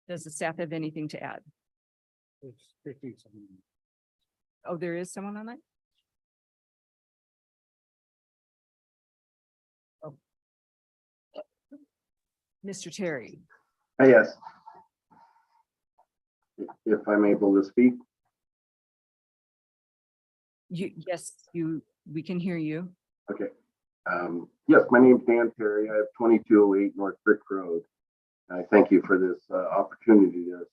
Does the staff have anything to add? Oh, there is someone online? Oh. Mr. Terry, Yes. If I'm able to speak, we can hear you. okay. Yes, my name's Dan Terry. I have 2208 North Brick Road. I thank you for this opportunity to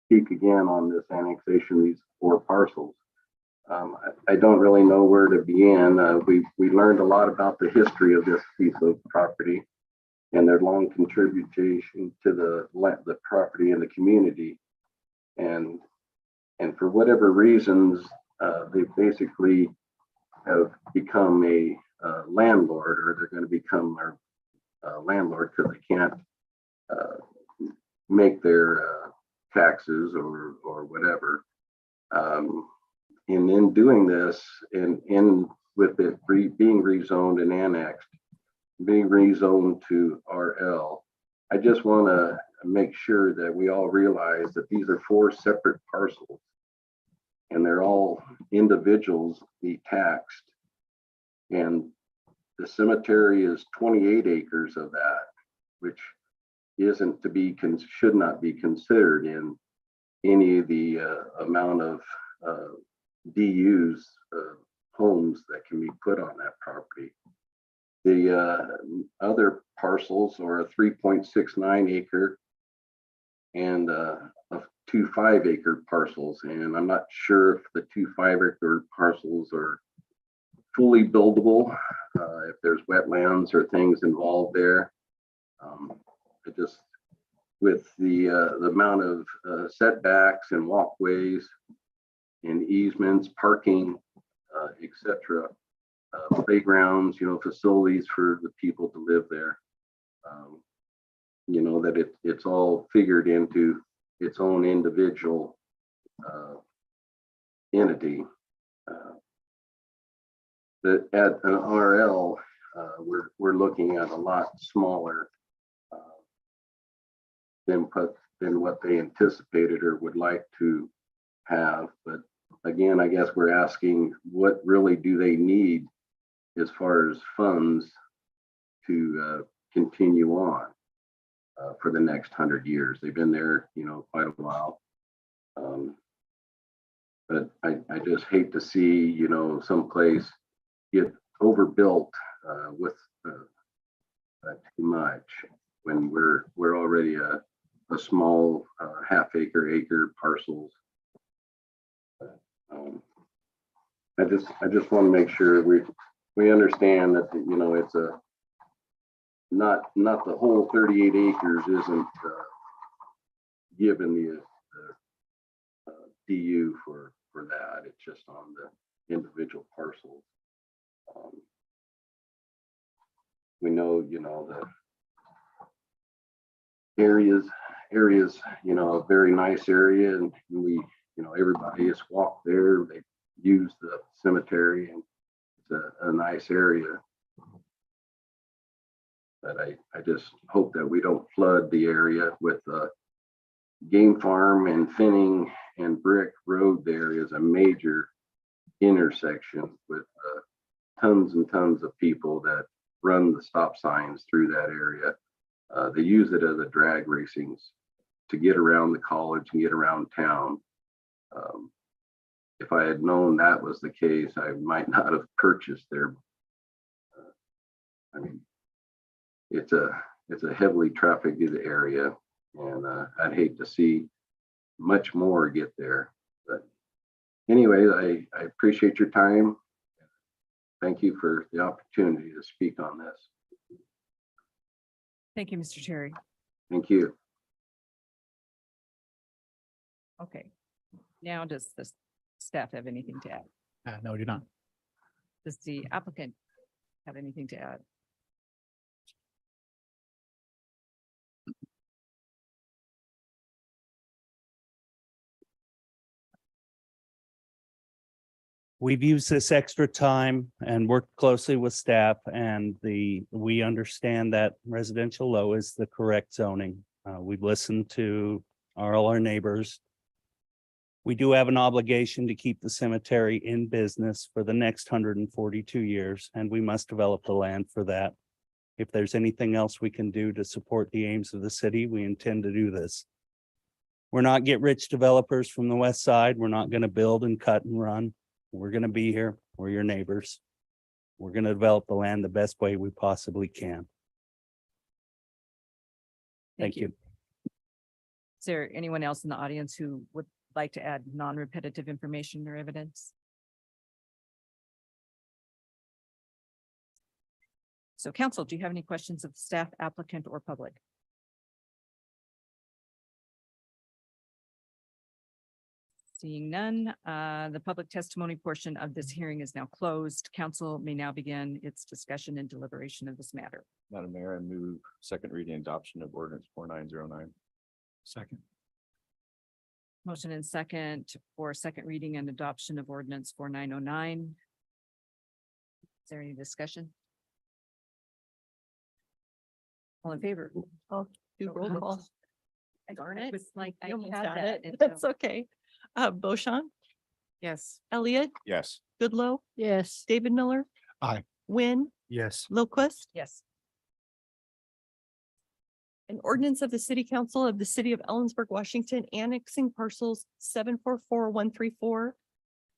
speak again on this annexation, these 4 parcels. I don't really know where to begin. We learned a lot about the history of this piece of property and their long contribution to the property and the community. And for whatever reasons, they basically have become a landlord, or they're going to become our landlord because they can't make their taxes or whatever. And in doing this, in with it being rezoned and annexed, being rezoned to RL, I just want to make sure that we all realize that these are 4 separate parcels and they're all individuals be taxed. And the cemetery is 28 acres of that, which isn't to be, should not be considered in any of the amount of DUs, homes that can be put on that property. The other parcels are a 3.69 acre and 2 5-acre parcels. And I'm not sure if the 2 5-acre parcels are fully buildable, if there's wetlands or things involved there. It just, with the amount of setbacks and walkways and easements, parking, etc., playgrounds, facilities for the people to live there, that it's all figured into its own individual entity. That at an RL, we're looking at a lot smaller than what they anticipated or would like to have. But again, I guess we're asking, what really do they need as far as funds to continue on for the next 100 years? They've been there, quite a while. But I just hate to see, someplace get overbuilt with too much when we're already a small half-acre parcels. I just want to make sure we understand that it's a not the whole 38 acres isn't given the DU for that. It's just on the individual parcels. We know the areas, a very nice area, and we, everybody has walked there. They use the cemetery, and it's a nice area. But I just hope that we don't flood the area with Game Farm and Finning and Brick Road. There is a major intersection with tons and tons of people that run the stop signs through that area. They use it as a drag racing to get around the college and get around town. If I had known that was the case, I might not have purchased there. I mean, it's a heavily trafficked area, and I'd hate to see much more get there. But anyway, I appreciate your time. Thank you for the opportunity to speak on this. Thank you, Mr. Terry. Thank you. Okay. Now, does the staff have anything to add? No, I do not. Does the applicant have anything to add? We've used this extra time and worked closely with staff, and we understand that residential low is the correct zoning. We've listened to all our neighbors. We do have an obligation to keep the cemetery in business for the next 142 years, and we must develop the land for that. If there's anything else we can do to support the aims of the city, we intend to do this. We're not get-rich developers from the west side. We're not going to build and cut and run. We're going to be here. We're your neighbors. We're going to develop the land the best way we possibly can. Thank you. Is there anyone else in the audience who would like to add non-repetitive information or evidence? So council, do you have any questions of staff, applicant, or public? Seeing none, the public testimony portion of this hearing is now closed. Council may now begin its discussion and deliberation of this matter. Madam Mayor, I move second reading and adoption of ordinance 4909. Second. Motion and second for second reading and adoption of ordinance 4909. Is there any discussion? All in favor? I'll do roll call. Darn I it. was Like, I You almost had got that it. until- That's okay. Boshan, Yes. Elliot, Yes. Goodlow. Yes. David Miller. Aye. Wynn, Yes. Lilquist. Yes. An ordinance of the City Council of the City of Ellensburg, Washington, annexing parcels 744-134,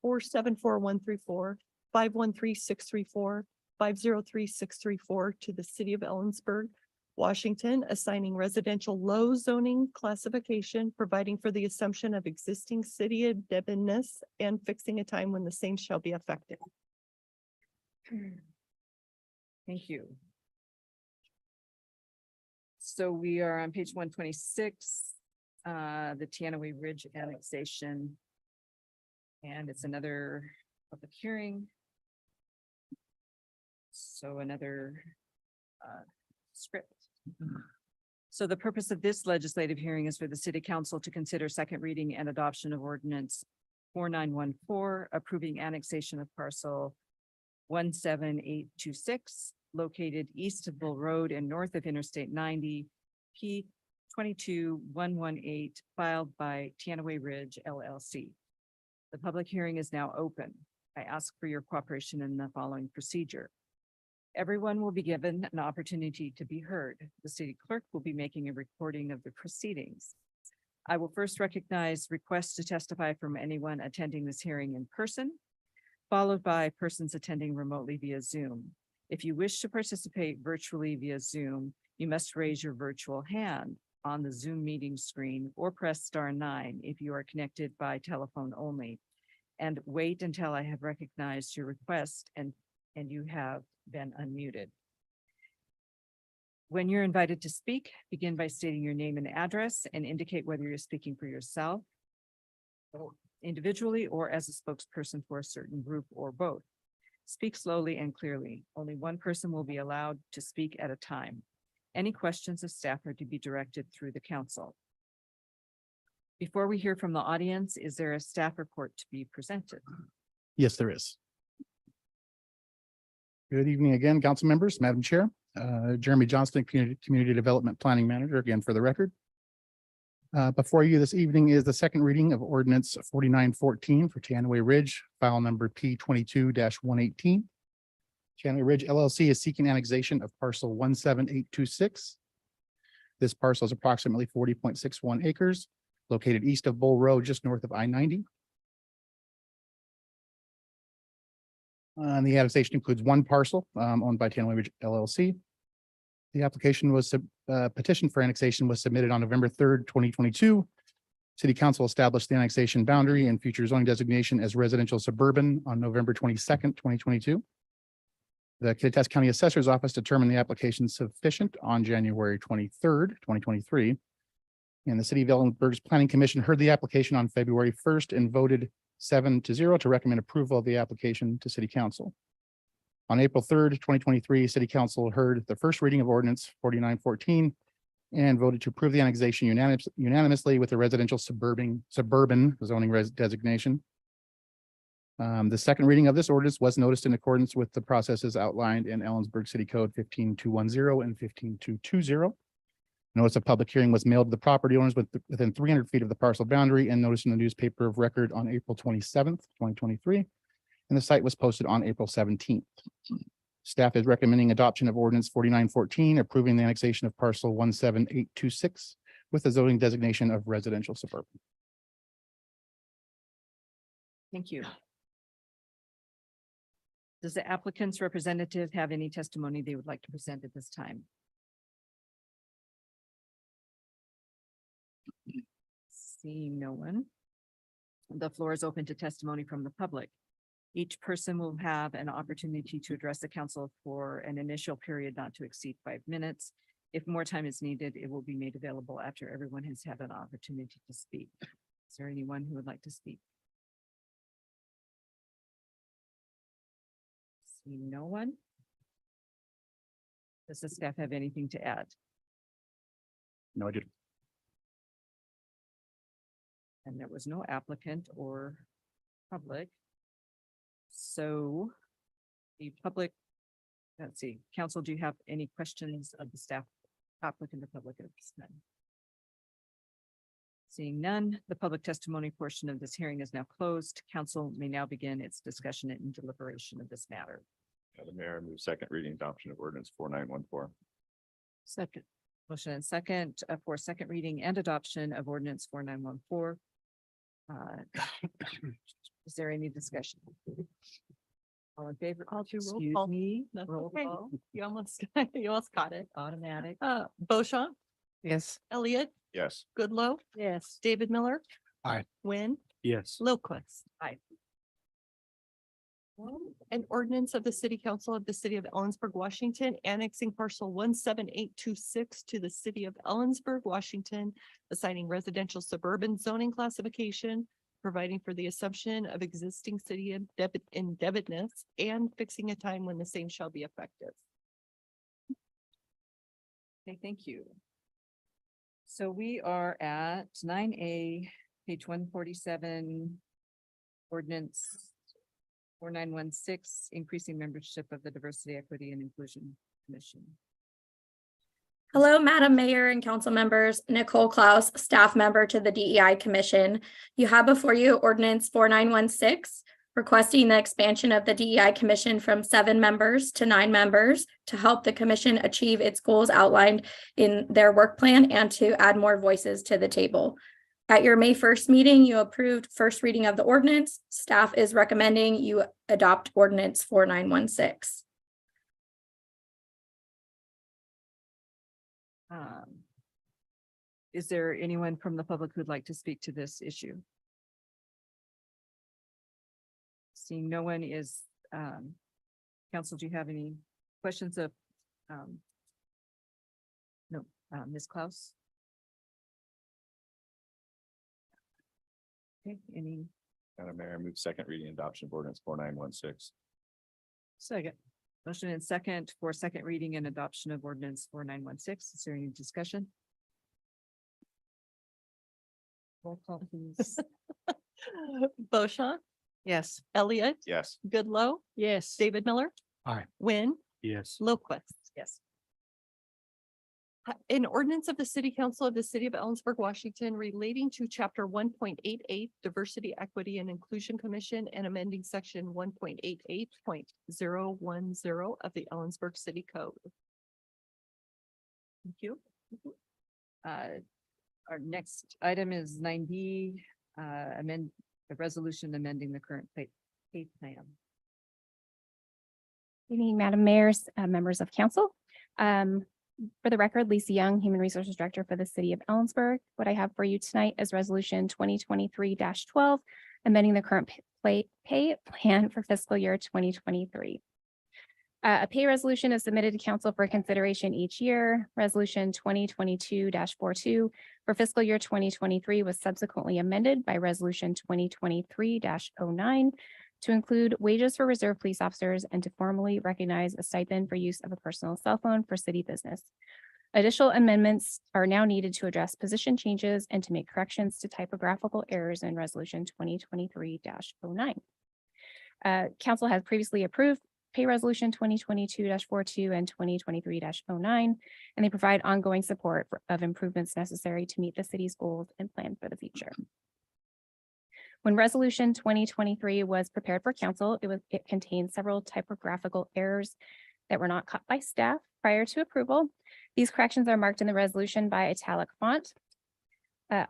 474-134, 513-634, 503-634 to the City of Ellensburg, Washington, assigning residential low zoning classification, providing for the assumption of existing city indebtedness, and fixing a time when the same shall be effective. Thank you. So we are on page 126, the Teanaway Ridge annexation. And it's another public hearing. So another script. So the purpose of this legislative hearing is for the city council to consider second reading and adoption of ordinance 4914, approving annexation of parcel 17826, located east of Bull Road and north of Interstate 90, P 22118, filed by Teanaway Ridge LLC. The public hearing is now open. I ask for your cooperation in the following procedure. Everyone will be given an opportunity to be heard. The city clerk will be making a recording of the proceedings. I will first recognize requests to testify from anyone attending this hearing in person, followed by persons attending remotely via Zoom. If you wish to participate virtually via Zoom, you must raise your virtual hand on the Zoom meeting screen or press *9 if you are connected by telephone only, and wait until I have recognized your request and you have been unmuted. When you're invited to speak, begin by stating your name and address and indicate whether you're speaking for yourself or individually or as a spokesperson for a certain group or both. Speak slowly and clearly. Only one person will be allowed to speak at a time. Any questions of staff are to be directed through the council. Before we hear from the audience, is there a staff report to be presented? Yes, there is. Good evening again, council members, Madam Chair. Jeremy Johnston, Community Development Planning Manager, again for the record. Before you this evening is the second reading of ordinance 4914 for Teanaway Ridge, file number P 22-118. Teanaway Ridge LLC is seeking annexation of parcel 17826. This parcel is approximately 40.61 acres, located east of Bull Road, just north of I-90. The annexation includes one parcel owned by Teanaway Ridge LLC. The application was petition for annexation was submitted on November 3rd, 2022. City Council established the annexation boundary and future zoning designation as residential suburban on November 22nd, 2022. The Kittitas County Assessor's Office determined the application sufficient on January 23rd, 2023. And the City of Ellensburg's Planning Commission heard the application on February 1st and voted 7-0 to recommend approval of the application to City Council. On April 3rd, 2023, City Council heard the first reading of ordinance 4914 and voted to approve the annexation unanimously with the residential suburban zoning designation. The second reading of this ordinance was noticed in accordance with the processes outlined in Ellensburg City Code 15210 and 15220. Notice of public hearing was mailed to the property owners within 300 feet of the parcel boundary and noticed in the newspaper of record on April 27th, 2023. And the site was posted on April 17th. Staff is recommending adoption of ordinance 4914, approving the annexation of parcel 17826 with the zoning designation of residential suburban. Thank you. Does the applicant's representative have any testimony they would like to present at this time? Seeing no one. The floor is open to testimony from the public. Each person will have an opportunity to address the council for an initial period not to exceed 5 minutes. If more time is needed, it will be made available after everyone has had an opportunity to speak. Is there anyone who would like to speak? Seeing no one? Does the staff have anything to add? No, I didn't. And there was no applicant or public. So the public, let's see, council, do you have any questions of the staff, applicant or public at this time? Seeing none, the public testimony portion of this hearing is now closed. Council may now begin its discussion and deliberation of this matter. Madam Mayor, I move second reading adoption of ordinance 4914. Second. Motion and second for second reading and adoption of ordinance 4914. Is there any discussion? All in favor? I'll do roll Excuse call. me. That's Roll okay. call, You almost, you almost caught it. automatic. Beauchamp, Yes. Elliott, Yes. Goodlow, Yes. David Miller. Aye. Wynn, Yes. Lilquist. Aye. An ordinance of the City Council of the City of Ellensburg, Washington, annexing parcel 17826 to the City of Ellensburg, Washington, assigning residential suburban zoning classification, providing for the assumption of existing city indebtedness, and fixing a time when the same shall be effective. Okay, thank you. So we are at 9A, page 147, ordinance 4916, increasing membership of the Diversity, Equity, and Inclusion Commission. Hello, Madam Mayor and council members. Nicole Klaus, staff member to the DEI Commission. You have before you ordinance 4916, requesting the expansion of the DEI Commission from 7 members to 9 members to help the commission achieve its goals outlined in their work plan and to add more voices to the table. At your May 1st meeting, you approved first reading of the ordinance. Staff is recommending you adopt ordinance 4916. Is there anyone from the public who'd like to speak to this issue? Seeing no one is, council, do you have any questions of, no, Ms. Klaus? Okay, any? Madam Mayor, I move second reading adoption of ordinance 4916. Second. Motion and second for second reading and adoption of ordinance 4916. Is there any discussion? Roll call, please. Beauchamp, Yes. Elliott, Yes. Goodlow, Yes. David Miller. Aye. Wynn, Yes. Lilquist. Yes. An ordinance of the City Council of the City of Ellensburg, Washington, relating to chapter 1.88 Diversity, Equity, and Inclusion Commission and amending section 1.88.010 of the Ellensburg City Code. Thank you. Our next item is 9B, amend the resolution amending the current pay plan. Good evening, Madam Mayor, members of council. For the record, Lisa Young, Human Resources Director for the City of Ellensburg. What I have for you tonight is Resolution 2023-12, amending the current pay plan for fiscal year 2023. A pay resolution is submitted to council for consideration each year. Resolution 2022-42 for fiscal year 2023 was subsequently amended by Resolution 2023-09 to include wages for reserve police officers and to formally recognize a stipend for use of a personal cell phone for city business. Additional amendments are now needed to address position changes and to make corrections to typographical errors in Resolution 2023-09. Council has previously approved Pay Resolution 2022-42 and 2023-09, and they provide ongoing support of improvements necessary to meet the city's goals and plan for the future. When Resolution 2023 was prepared for council, it contained several typographical errors that were not caught by staff prior to approval. These corrections are marked in the resolution by italic font.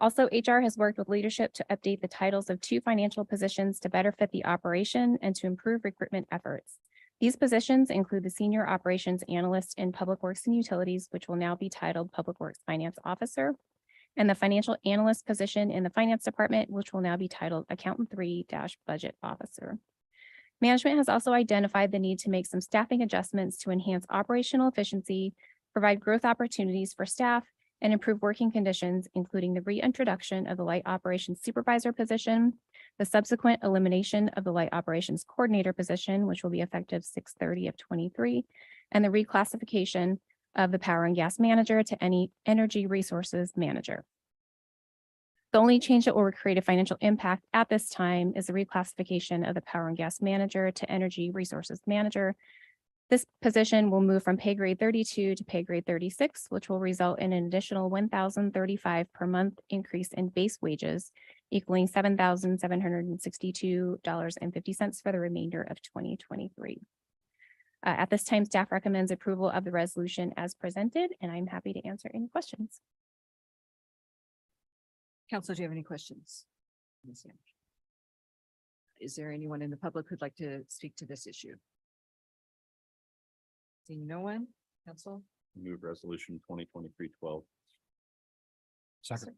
Also, HR has worked with leadership to update the titles of 2 financial positions to better fit the operation and to improve recruitment efforts. These positions include the Senior Operations Analyst in Public Works and Utilities, which will now be titled Public Works Finance Officer, and the Financial Analyst position in the Finance Department, which will now be titled Accountant 3-Budget Officer. Management has also identified the need to make some staffing adjustments to enhance operational efficiency, provide growth opportunities for staff, and improve working conditions, including the reintroduction of the light operations supervisor position, the subsequent elimination of the light operations coordinator position, which will be effective 6/30 of 23, and the reclassification of the power and gas manager to any energy resources manager. The only change that will create a financial impact at this time is the reclassification of the power and gas manager to energy resources manager. This position will move from pay grade 32 to pay grade 36, which will result in an additional 1,035 per month increase in base wages, equaling $7,762.50 for the remainder of 2023. At this time, staff recommends approval of the resolution as presented, and I'm happy to answer any questions. Council, do you have any questions? Ms. Young? Is there anyone in the public who'd like to speak to this issue? Seeing no one, council? Move resolution 2023-12. Second.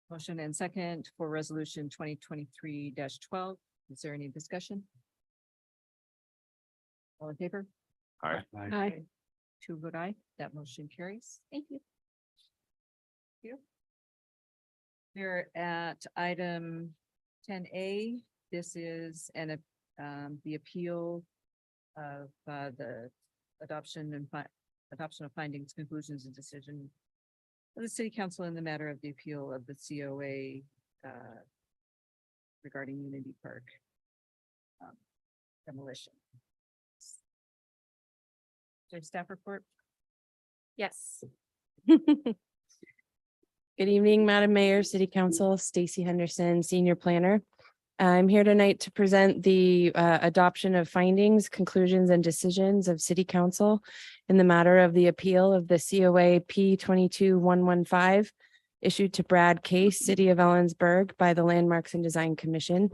Motion and second for resolution 2023-12. Is there any discussion? All in favor? Aye. Aye. Two vote aye. That motion carries. Thank you. We're at item 10A. This is the appeal of the adoption of findings, conclusions, and decision of the city council in the matter of the appeal of the COA regarding Unity Park demolition. Is there a staff report? Yes. Good evening, Madam Mayor, City Council, Stacy Henderson, Senior Planner. I'm here tonight to present the adoption of findings, conclusions, and decisions of City Council in the matter of the appeal of the COA P22115 issued to Brad Case, City of Ellensburg by the Landmarks and Design Commission.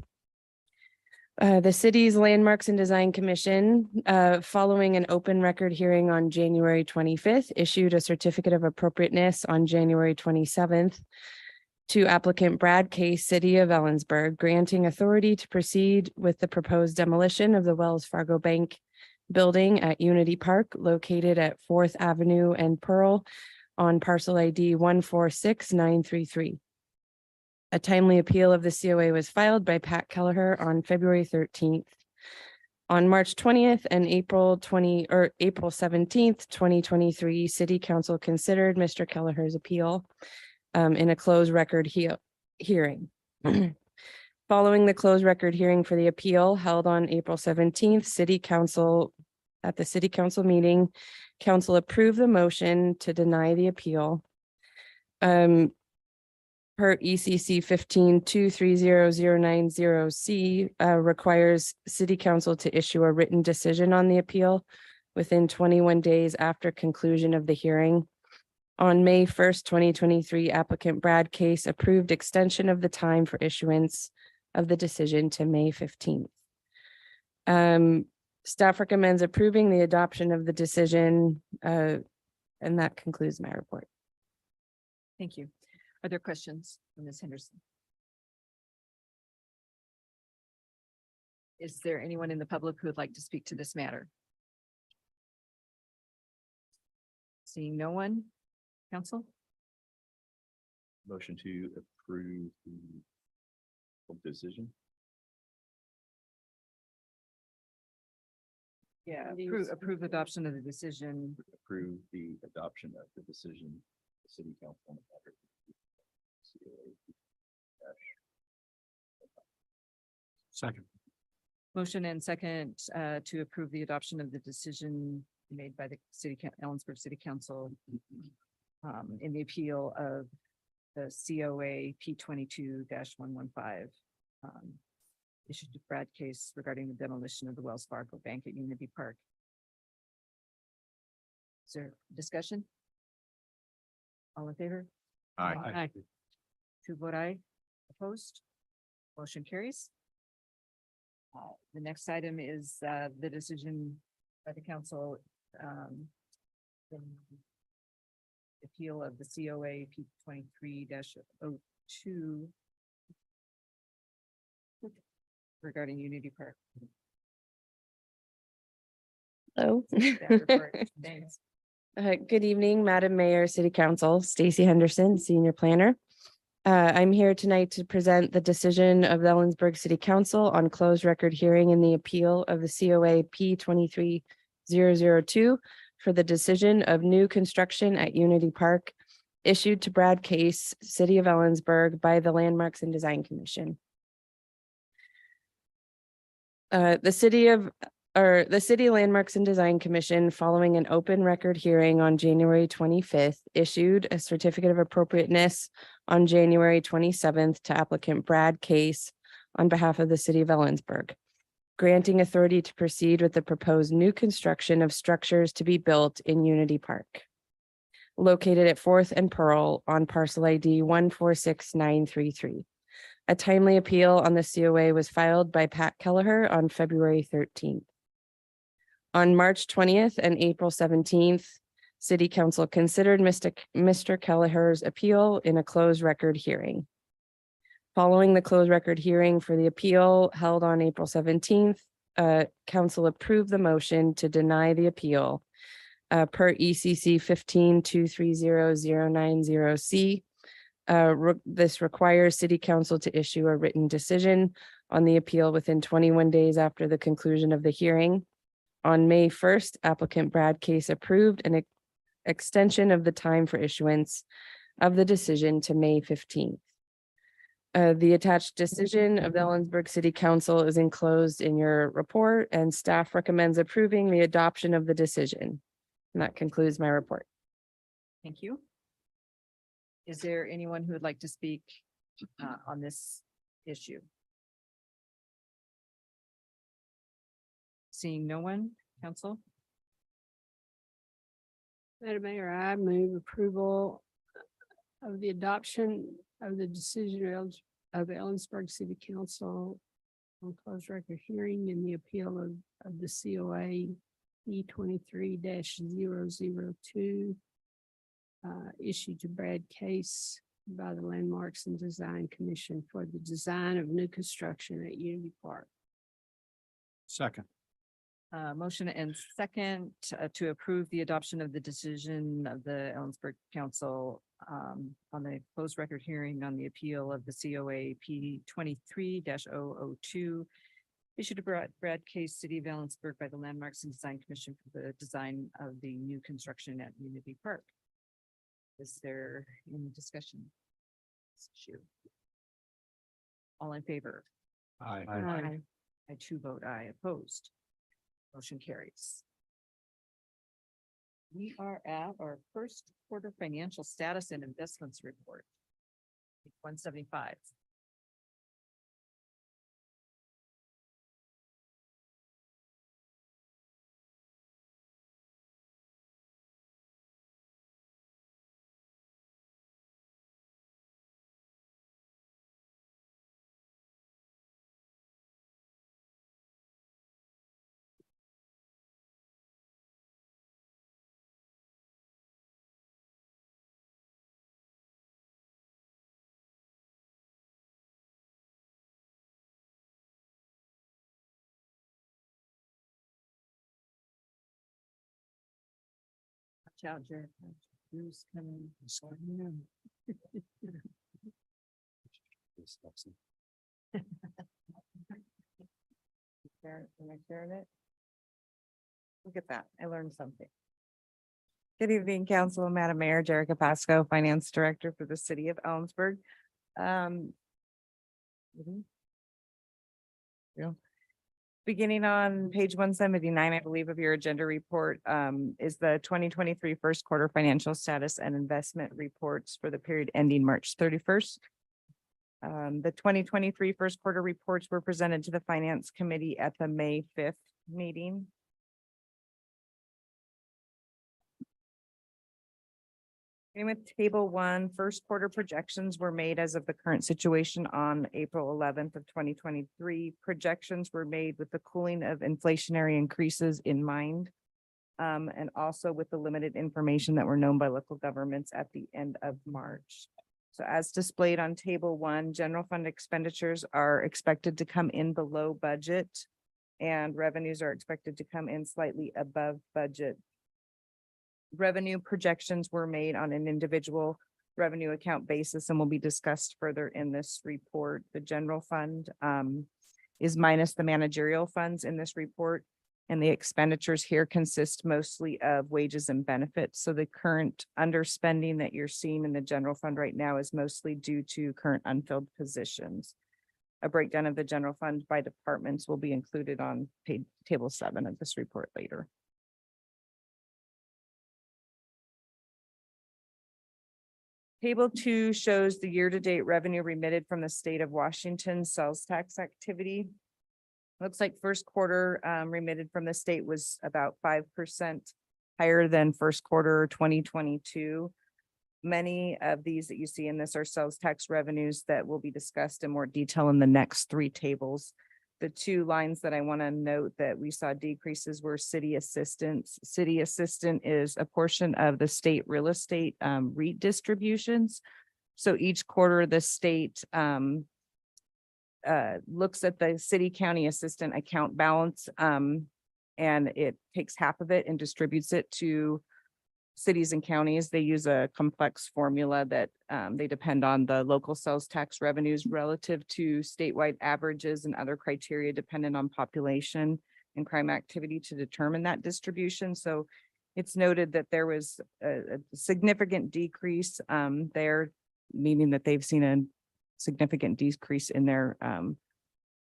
The city's Landmarks and Design Commission, following an open record hearing on January 25th, issued a certificate of appropriateness on January 27th to applicant Brad Case, City of Ellensburg, granting authority to proceed with the proposed demolition of the Wells Fargo Bank building at Unity Park located at 4th Avenue and Pearl on parcel ID 146933. A timely appeal of the COA was filed by Pat Kelleher on February 13th. On March 20th and April 17th, 2023, City Council considered Mr. Kelleher's appeal in a closed record hearing. Following the closed record hearing for the appeal held on April 17th, at the City Council meeting, Council approved the motion to deny the appeal. Per ECC 15-230-090C requires City Council to issue a written decision on the appeal within 21 days after conclusion of the hearing. On May 1st, 2023, applicant Brad Case approved extension of the time for issuance of the decision to May 15th. Staff recommends approving the adoption of the decision, and that concludes my report. Thank you. Are there questions for Ms. Henderson? Is there anyone in the public who would like to speak to this matter? Seeing no one, council? Motion to approve the decision. Yeah, approve adoption of the decision. Approve the adoption of the decision, the city council. On the matter. Second. Motion and second to approve the adoption of the decision made by the Ellensburg City Council in the appeal of the COA P22-115 issued to Brad Case regarding the demolition of the Wells Fargo Bank at Unity Park. Is there discussion? All in favor? Aye. Two vote aye. Opposed? Motion carries. The next item is the decision by the council the appeal of the COA P23-02 regarding Unity Park. Hello. Staff report. Thanks. Good evening, Madam Mayor, City Council, Stacy Henderson, Senior Planner. I'm here tonight to present the decision of the Ellensburg City Council on closed record hearing in the appeal of the COA P 23002 for the decision of new construction at Unity Park issued to Brad Case, City of Ellensburg by the Landmarks and Design Commission. The City Landmarks and Design Commission, following an open record hearing on January 25th, issued a certificate of appropriateness on January 27th to applicant Brad Case on behalf of the City of Ellensburg, granting authority to proceed with the proposed new construction of structures to be built in Unity Park, located at 4th and Pearl on parcel ID 146933. A timely appeal on the COA was filed by Pat Kelleher on February 13th. On March 20th and April 17th, City Council considered Mr. Kelleher's appeal in a closed record hearing. Following the closed record hearing for the appeal held on April 17th, Council approved the motion to deny the appeal per ECC 15-230-090C. This requires City Council to issue a written decision on the appeal within 21 days after the conclusion of the hearing. On May 1st, applicant Brad Case approved an extension of the time for issuance of the decision to May 15th. The attached decision of the Ellensburg City Council is enclosed in your report, and staff recommends approving the adoption of the decision. And that concludes my report. Thank you. Is there anyone who would like to speak on this issue? Seeing no one, council? Madam Mayor, I move approval of the adoption of the decision of the Ellensburg City Council on closed record hearing in the appeal of the COA E 23-002 issued to Brad Case by the Landmarks and Design Commission for the design of new construction at Unity Park. Second. Motion and second to approve the adoption of the decision of the Ellensburg Council on the closed record hearing on the appeal of the COA P 23-002 issued to Brad Case, City of Ellensburg by the Landmarks and Design Commission for the design of the new construction at Unity Park. Is there any discussion? All in favor? Aye. Aye. I too vote aye. Opposed. Motion carries. We are at our first quarter financial status and investments report. 175. Watch out, Jared. Who's coming? Am I sharing it? Look at that. I learned something. Good evening, Council, Madam Mayor, Jerica Pasco, Finance Director for the City of Ellensburg. Beginning on page 179, I believe, of your agenda report, is the 2023 first quarter financial status and investment reports for the period ending March 31st. The 2023 first quarter reports were presented to the Finance Committee at the May 5th meeting. And with table 1, first quarter projections were made as of the current situation on April 11th of 2023. Projections were made with the cooling of inflationary increases in mind. And also with the limited information that were known by local governments at the end of March. So as displayed on table 1, general fund expenditures are expected to come in below budget, and revenues are expected to come in slightly above budget. revenue projections were made on an individual revenue account basis and will be discussed further in this report. The general fund is minus the managerial funds in this report. And the expenditures here consist mostly of wages and benefits. So the current underspending that you're seeing in the general fund right now is mostly due to current unfilled positions. A breakdown of the general fund by departments will be included on table 7 of this report later. Table 2 shows the year-to-date revenue remitted from the state of Washington sales tax activity. Looks like first quarter remitted from the state was about 5% higher than first quarter 2022. Many of these that you see in this are sales tax revenues that will be discussed in more detail in the next 3 tables. The 2 lines that I want to note that we saw decreases were city assistance. City assistant is a portion of the state real estate REIT distributions. So each quarter, the state looks at the city county assistant account balance and it takes half of it and distributes it to cities and counties. They use a complex formula that they depend on the local sales tax revenues relative to statewide averages and other criteria dependent on population and crime activity to determine that distribution. So it's noted that there was a significant decrease there, meaning that they've seen a significant decrease in their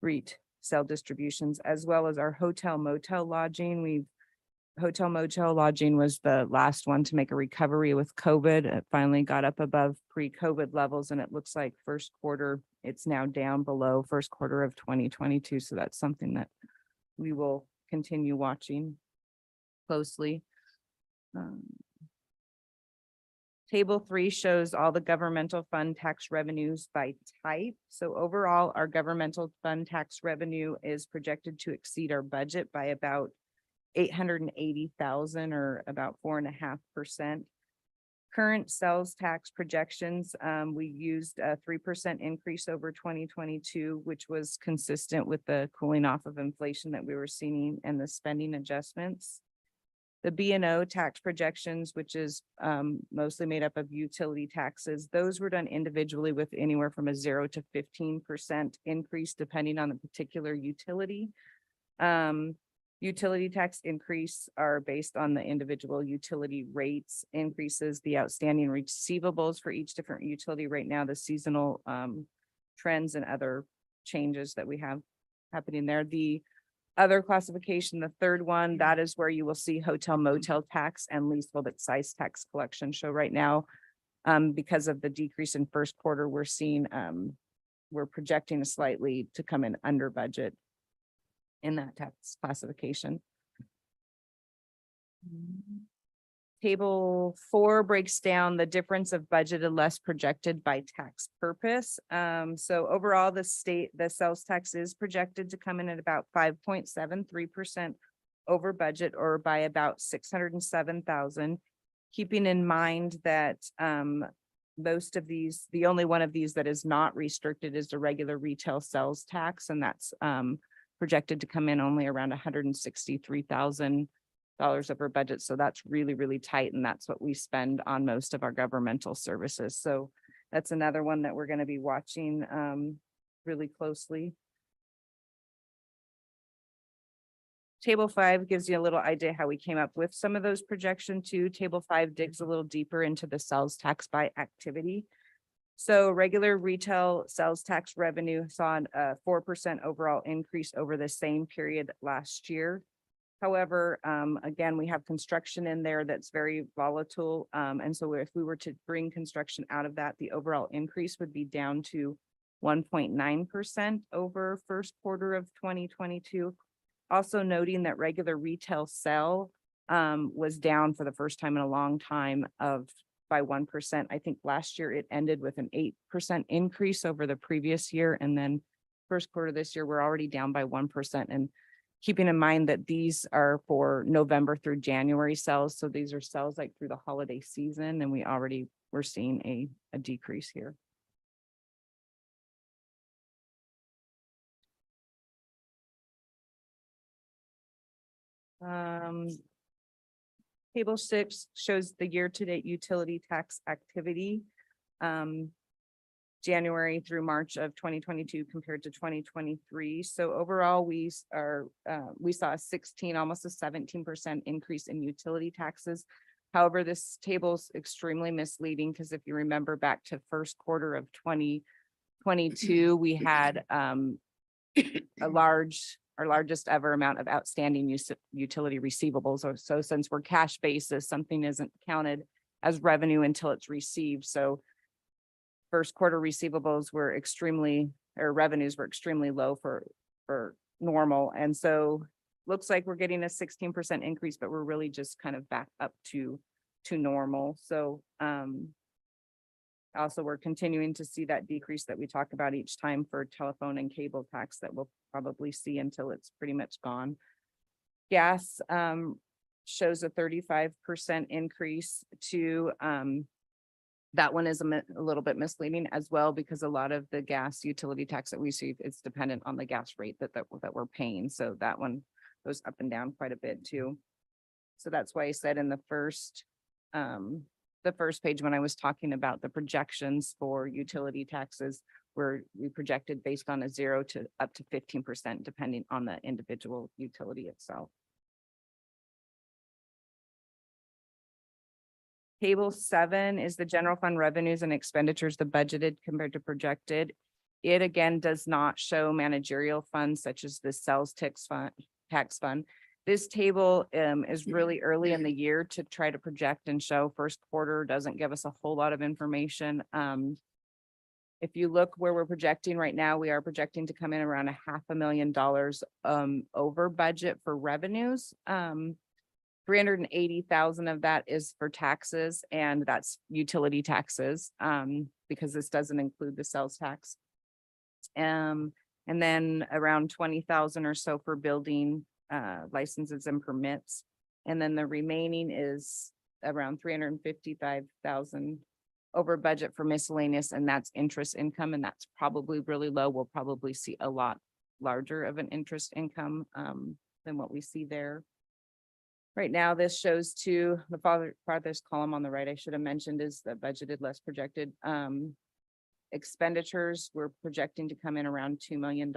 REIT sale distributions, as well as our hotel motel lodging. Hotel motel lodging was the last one to make a recovery with COVID. It finally got up above pre-COVID levels, and it looks like first quarter, it's now down below first quarter of 2022. So that's something that we will continue watching closely. Table 3 shows all the governmental fund tax revenues by type. So overall, our governmental fund tax revenue is projected to exceed our budget by about 880,000 or about 4.5%. Current sales tax projections, we used a 3% increase over 2022, which was consistent with the cooling off of inflation that we were seeing and the spending adjustments. The B&O tax projections, which is mostly made up of utility taxes, those were done individually with anywhere from a 0 to 15% increase depending on the particular utility. Utility tax increase are based on the individual utility rates increases, the outstanding receivables for each different utility right now, the seasonal trends and other changes that we have happening there. The other classification, the third one, that is where you will see hotel motel tax and leasehold excise tax collection. So right now, because of the decrease in first quarter, we're projecting slightly to come in under budget in that tax classification. Table 4 breaks down the difference of budgeted less projected by tax purpose. So overall, the sales tax is projected to come in at about 5.73% over budget or by about 607,000. Keeping in mind that most of these, the only one of these that is not restricted is the regular retail sales tax, and that's projected to come in only around $163,000 over budget. So that's really, really tight. And that's what we spend on most of our governmental services. So that's another one that we're going to be watching really closely. Table 5 gives you a little idea how we came up with some of those projections too. Table 5 digs a little deeper into the sales tax by activity. So regular retail sales tax revenue saw a 4% overall increase over the same period last year. However, again, we have construction in there that's very volatile. And so if we were to bring construction out of that, the overall increase would be down to 1.9% over first quarter of 2022. Also noting that regular retail sale was down for the first time in a long time by 1%. I think last year it ended with an 8% increase over the previous year. And then first quarter this year, we're already down by 1%. And keeping in mind that these are for November through January sales. So these are sales like through the holiday season, and we're seeing a decrease here. Table 6 shows the year-to-date utility tax activity. January through March of 2022 compared to 2023. So overall, we saw a 16, almost a 17% increase in utility taxes. However, this table's extremely misleading because if you remember back to first quarter of 2022, we had our largest ever amount of outstanding utility receivables. So since we're cash basis, something isn't counted as revenue until it's received. So first quarter receivables were revenues were extremely low for normal. And so looks like we're getting a 16% increase, but we're really just kind of back up to normal. So also we're continuing to see that decrease that we talk about each time for telephone and cable tax that we'll probably see until it's pretty much gone. Gas shows a 35% increase to that one is a little bit misleading as well, because a lot of the gas utility tax that we see is dependent on the gas rate that we're paying. So that one goes up and down quite a bit too. So that's why I said in the first page when I was talking about the projections for utility taxes, where we projected based on a 0 to up to 15%, depending on the individual utility itself. Table 7 is the general fund revenues and expenditures, the budgeted compared to projected. It again does not show managerial funds such as the sales tax fund. This table is really early in the year to try to project and show. First quarter doesn't give us a whole lot of information. If you look where we're projecting right now, we are projecting to come in around $500,000 over budget for revenues. 380,000 of that is for taxes, and that's utility taxes, because this doesn't include the sales tax. And then around 20,000 or so for building licenses and permits. And then the remaining is around 355,000 over budget for miscellaneous, and that's interest income, and that's probably really low. We'll probably see a lot larger of an interest income than what we see there. Right now, this shows to the farthest column on the right, I should have mentioned, is the budgeted less projected. Expenditures, we're projecting to come in around $2 million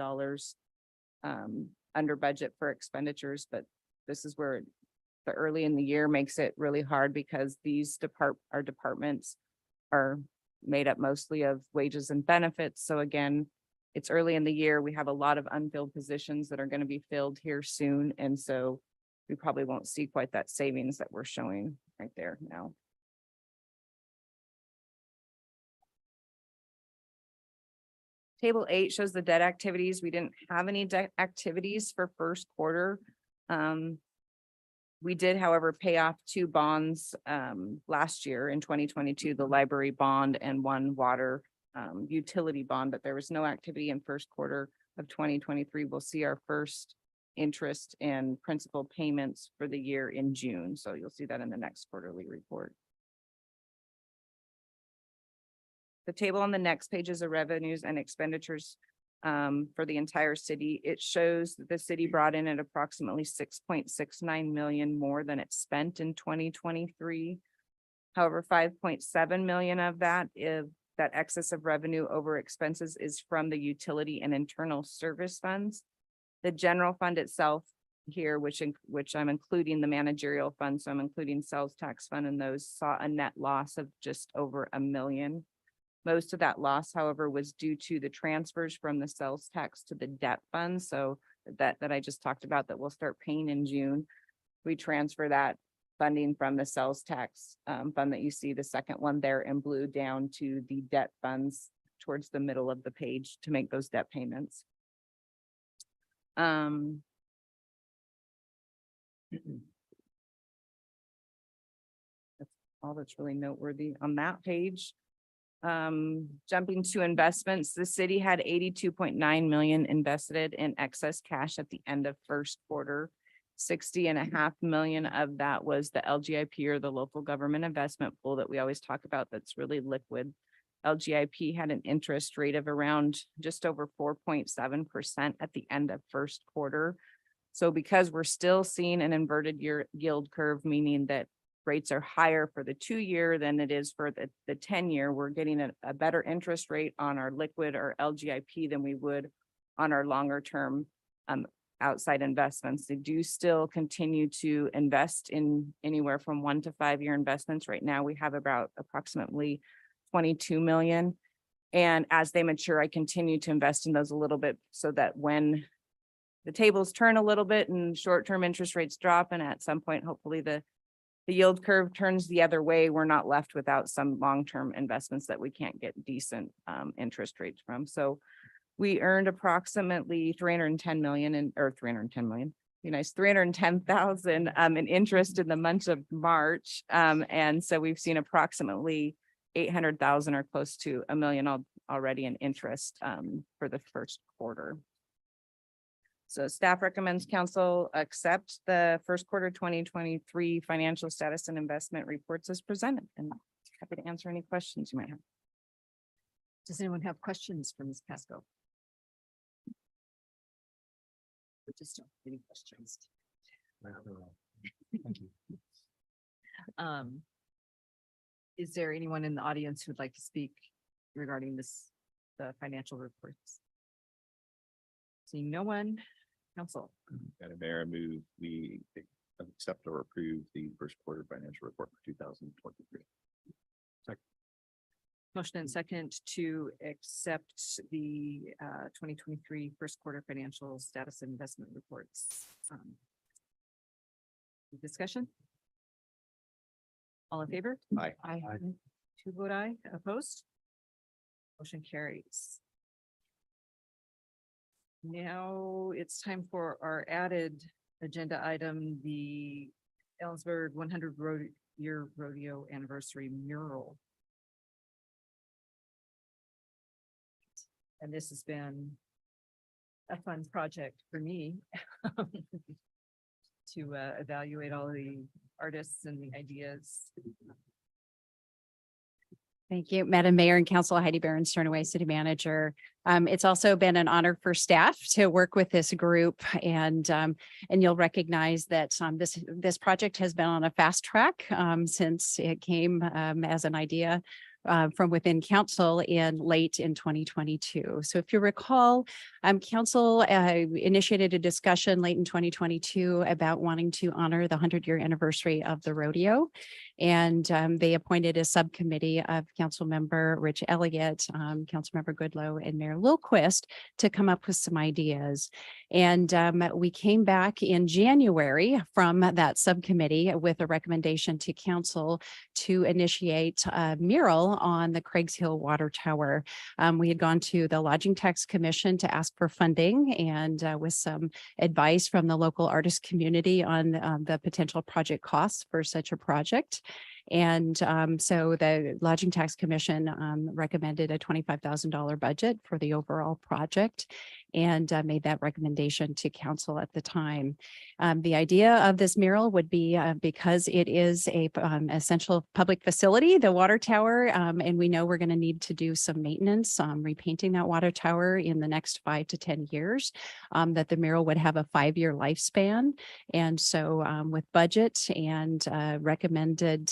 under budget for expenditures, but this is where the early in the year makes it really hard, because our departments are made up mostly of wages and benefits. So again, it's early in the year. We have a lot of unfilled positions that are going to be filled here soon. And so we probably won't see quite that savings that we're showing right there now. Table 8 shows the debt activities. We didn't have any debt activities for first quarter. We did, however, pay off 2 bonds last year in 2022, the library bond and one water utility bond, but there was no activity in first quarter of 2023. We'll see our first interest and principal payments for the year in June. So you'll see that in the next quarterly report. The table on the next page is the revenues and expenditures for the entire city. It shows that the city brought in at approximately 6.69 million more than it spent in 2023. However, 5.7 million of that excess of revenue over expenses is from the utility and internal service funds. The general fund itself here, which I'm including the managerial fund, so I'm including sales tax fund, and those saw a net loss of just over $1 million. Most of that loss, however, was due to the transfers from the sales tax to the debt fund. So that I just talked about that we'll start paying in June. We transfer that funding from the sales tax fund that you see, the second one there in blue, down to the debt funds towards the middle of the page to make those debt payments. That's all that's really noteworthy on that page. Jumping to investments, the city had 82.9 million invested in excess cash at the end of first quarter. 60.5 million of that was the LGIP, or the local government investment pool that we always talk about, that's really liquid. LGIP had an interest rate of around just over 4.7% at the end of first quarter. So because we're still seeing an inverted yield curve, meaning that rates are higher for the 2-year than it is for the 10-year. We're getting a better interest rate on our liquid or LGIP than we would on our longer term outside investments. They do still continue to invest in anywhere from 1 to 5 year investments. Right now, we have about approximately 22 million. And as they mature, I continue to invest in those a little bit so that when the tables turn a little bit and short-term interest rates drop, and at some point, hopefully the yield curve turns the other way, we're not left without some long-term investments that we can't get decent interest rates from. So we earned approximately 310 million or 310 million, be nice, 310,000 in interest in the month of March. And so we've seen approximately 800,000 or close to $1 million already in interest for the first quarter. So staff recommends council accept the first quarter 2023 financial status and investment reports as presented, and happy to answer any questions you might have. Does anyone have questions for Ms. Pasco? We just don't have any questions. Is there anyone in the audience who'd like to speak regarding the financial reports? Seeing no one, council. Madam Mayor, I move we accept or approve the first quarter financial report for 2023. Motion and second to accept the 2023 first quarter financial status and investment reports. Discussion? All in favor? Aye. Aye. 2 vote aye, opposed? Motion carries. Now it's time for our added agenda item, the Ellensburg 100-year rodeo anniversary mural. And this has been a fun project for me to evaluate all the artists and the ideas. Thank you, Madam Mayor and Council. Heidi Barron, Sternaway City Manager. It's also been an honor for staff to work with this group, and you'll recognize that this project has been on a fast track since it came as an idea from within council in late in 2022. So if you recall, council initiated a discussion late in 2022 about wanting to honor the 100-year anniversary of the rodeo. And they appointed a subcommittee of Councilmember Rich Elliott, Councilmember Goodloe, and Mayor Lilquist to come up with some ideas. And we came back in January from that subcommittee with a recommendation to council to initiate a mural on the Craigs Hill Water Tower. We had gone to the Lodging Tax Commission to ask for funding, and with some advice from the local artist community on the potential project costs for such a project. And so the Lodging Tax Commission recommended a $25,000 budget for the overall project, and made that recommendation to council at the time. The idea of this mural would be because it is a essential public facility, the water tower, and we know we're going to need to do some maintenance, repainting that water tower in the next 5 to 10 years, that the mural would have a 5-year lifespan. And so with budget and recommended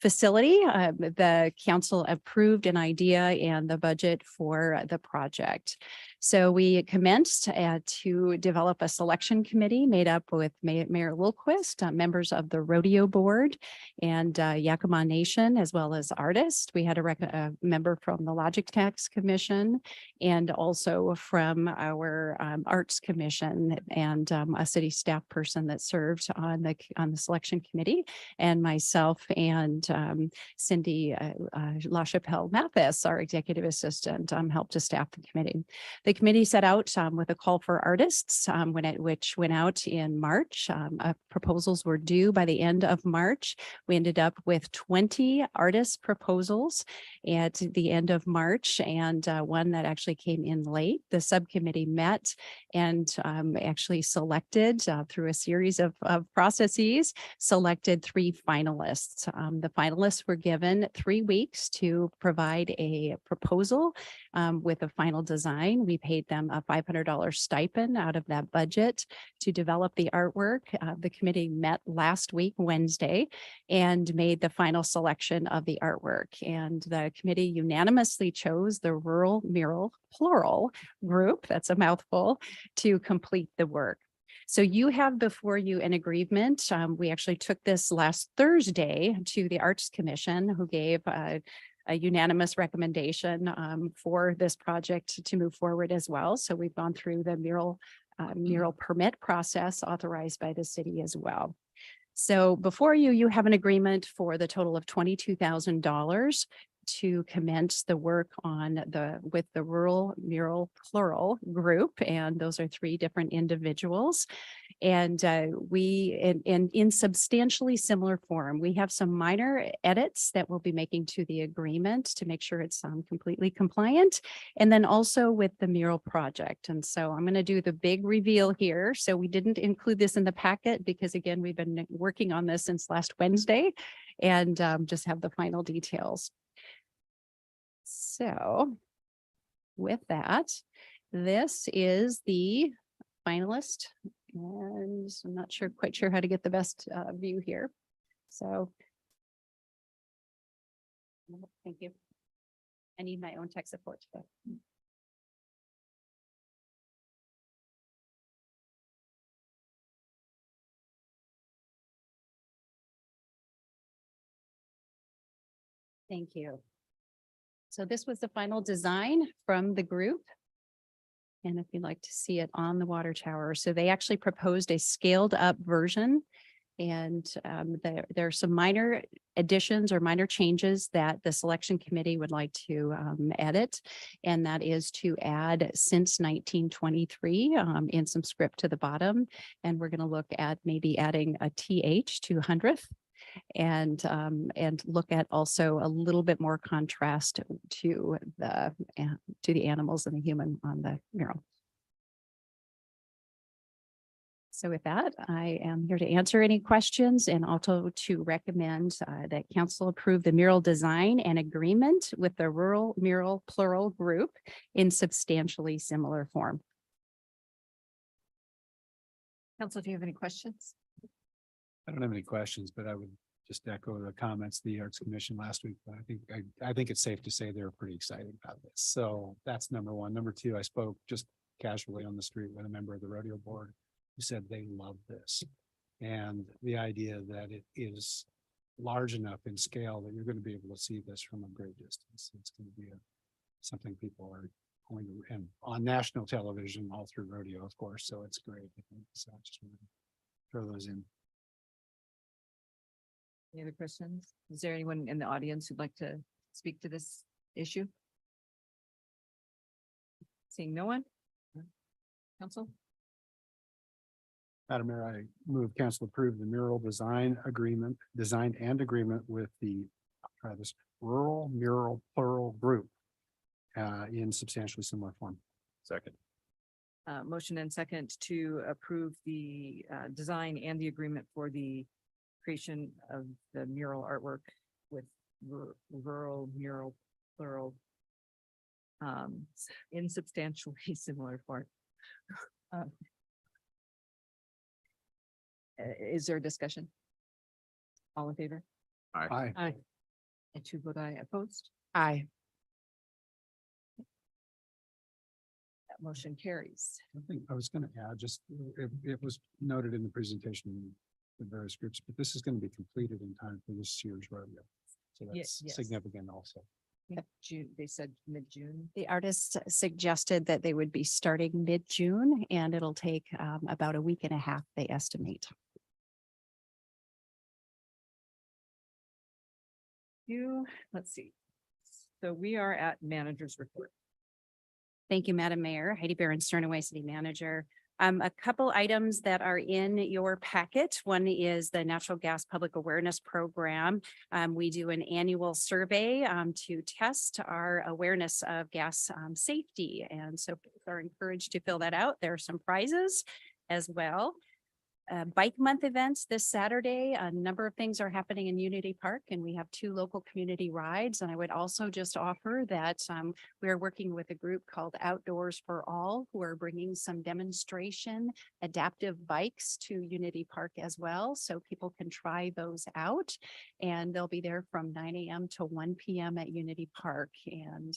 facility, the council approved an idea and the budget for the project. So we commenced to develop a selection committee made up with Mayor Lilquist, members of the Rodeo Board, and Yakima Nation, as well as artists. We had a member from the Lodging Tax Commission, and also from our Arts Commission, and a city staff person that served on the selection committee, and myself and Cindy LaChapelle Mathis, our executive assistant, helped to staff the committee. The committee set out with a call for artists, which went out in March. Proposals were due by the end of March. We ended up with 20 artist proposals at the end of March, and one that actually came in late. The subcommittee met and actually selected through a series of processes, selected 3 finalists. The finalists were given 3 weeks to provide a proposal with a final design. We've paid them a $500 stipend out of that budget to develop the artwork. The committee met last week, Wednesday, and made the final selection of the artwork. And the committee unanimously chose the Rural Mural Plural group, that's a mouthful, to complete the work. So you have before you an agreement. We actually took this last Thursday to the Arts Commission, who gave a unanimous recommendation for this project to move forward as well. So we've gone through the mural permit process authorized by the city as well. So before you, you have an agreement for the total of $22,000 to commence the work on with the Rural Mural Plural group. And those are 3 different individuals. And in substantially similar form, we have some minor edits that we'll be making to the agreement to make sure it's completely compliant. And then also with the mural project. And so I'm going to do the big reveal here. So we didn't include this in the packet because again, we've been working on this since last Wednesday and just have the final details. So with that, this is the finalist, and I'm not quite sure how to get the best view here. So thank you. I need my own tech support today. Thank you. So this was the final design from the group. And if you'd like to see it on the water tower, so they actually proposed a scaled up version. And there are some minor additions or minor changes that the selection committee would like to edit. And that is to add since 1923 in some script to the bottom. And we're going to look at maybe adding a TH to 100th. And look at also a little bit more contrast to the animals and the human on the mural. So with that, I am here to answer any questions and also to recommend that council approve the mural design and agreement with the Rural Mural Plural group in substantially similar form. Council, do you have any questions? I don't have any questions, but I would just echo the comments of the Arts Commission last week. But I think it's safe to say they're pretty excited about this. So that's number one. Number two, I spoke just casually on the street with a member of the rodeo board who said they love this. And the idea that it is large enough in scale that you're going to be able to see this from a great distance. It's going to be something people are going to, and on national television all through rodeo, of course. So it's great. I think. So I just want to throw those in. Any other questions? Is there anyone in the audience who'd like to speak to this issue? Seeing no one? Council? Madam Mayor, I move council approve the mural design and agreement with the this Rural Mural Plural group in substantially similar form. Second. Motion and second to approve the design and the agreement for the creation of the mural artwork with Rural Mural Plural in substantially similar form. Is there a discussion? All in favor? Aye. Aye. And 2 vote aye. Opposed? Aye. That motion carries. I think I was going to add, just it was noted in the presentation in the various groups, but this is going to be completed in time for this year's rodeo. So that's Yes. significant also. June, they said mid-June. The artist suggested that they would be starting mid-June and it'll take about a week and a half, they estimate. Let's see. So we are at manager's report. Thank you, Madam Mayor. Heidi Barron, Sternaway City Manager. A couple items that are in your packet. One is the Natural Gas Public Awareness Program. We do an annual survey to test our awareness of gas safety. And so people are encouraged to fill that out. There are some prizes as well. Bike Month events this Saturday. A number of things are happening in Unity Park, and we have 2 local community rides. And I would also just offer that we are working with a group called Outdoors for All, who are bringing some demonstration adaptive bikes to Unity Park as well. So people can try those out, and they'll be there from 9 a.m. to 1 p.m. at Unity Park, and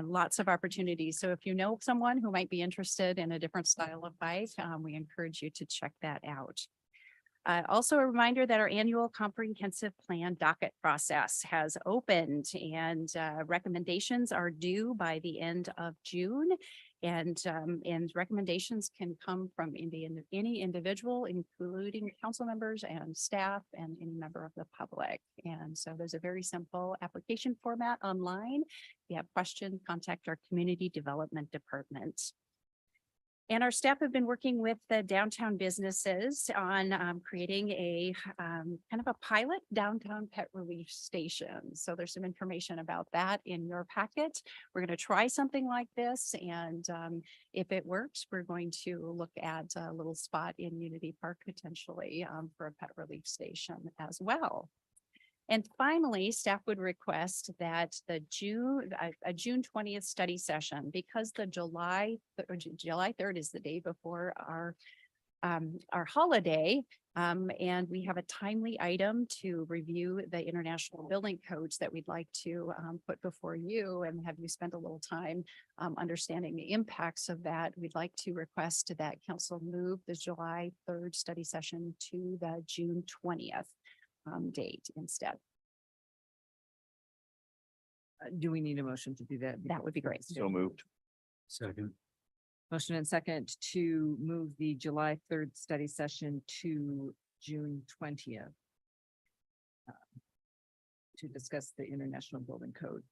lots of opportunities. So if you know someone who might be interested in a different style of bike, we encourage you to check that out. Also a reminder that our annual comprehensive plan docket process has opened, and recommendations are due by the end of June. And recommendations can come from any individual, including council members and staff and any member of the public. And so there's a very simple application format online. If you have questions, contact our community development department. And our staff have been working with the downtown businesses on creating a kind of a pilot downtown pet relief station. So there's some information about that in your packet. We're going to try something like this, and if it works, we're going to look at a little spot in Unity Park potentially for a pet relief station as well. And finally, staff would request that a June 20th study session, because the July 3rd is the day before our holiday. And we have a timely item to review the international building codes that we'd like to put before you and have you spend a little time understanding the impacts of that. We'd like to request that council move the July 3rd study session to the June 20th. Date instead. Do we need a motion to do that? That would be great. So moved. Second. Motion and second to move the July 3rd study session to June 20th. To discuss the International Building Code.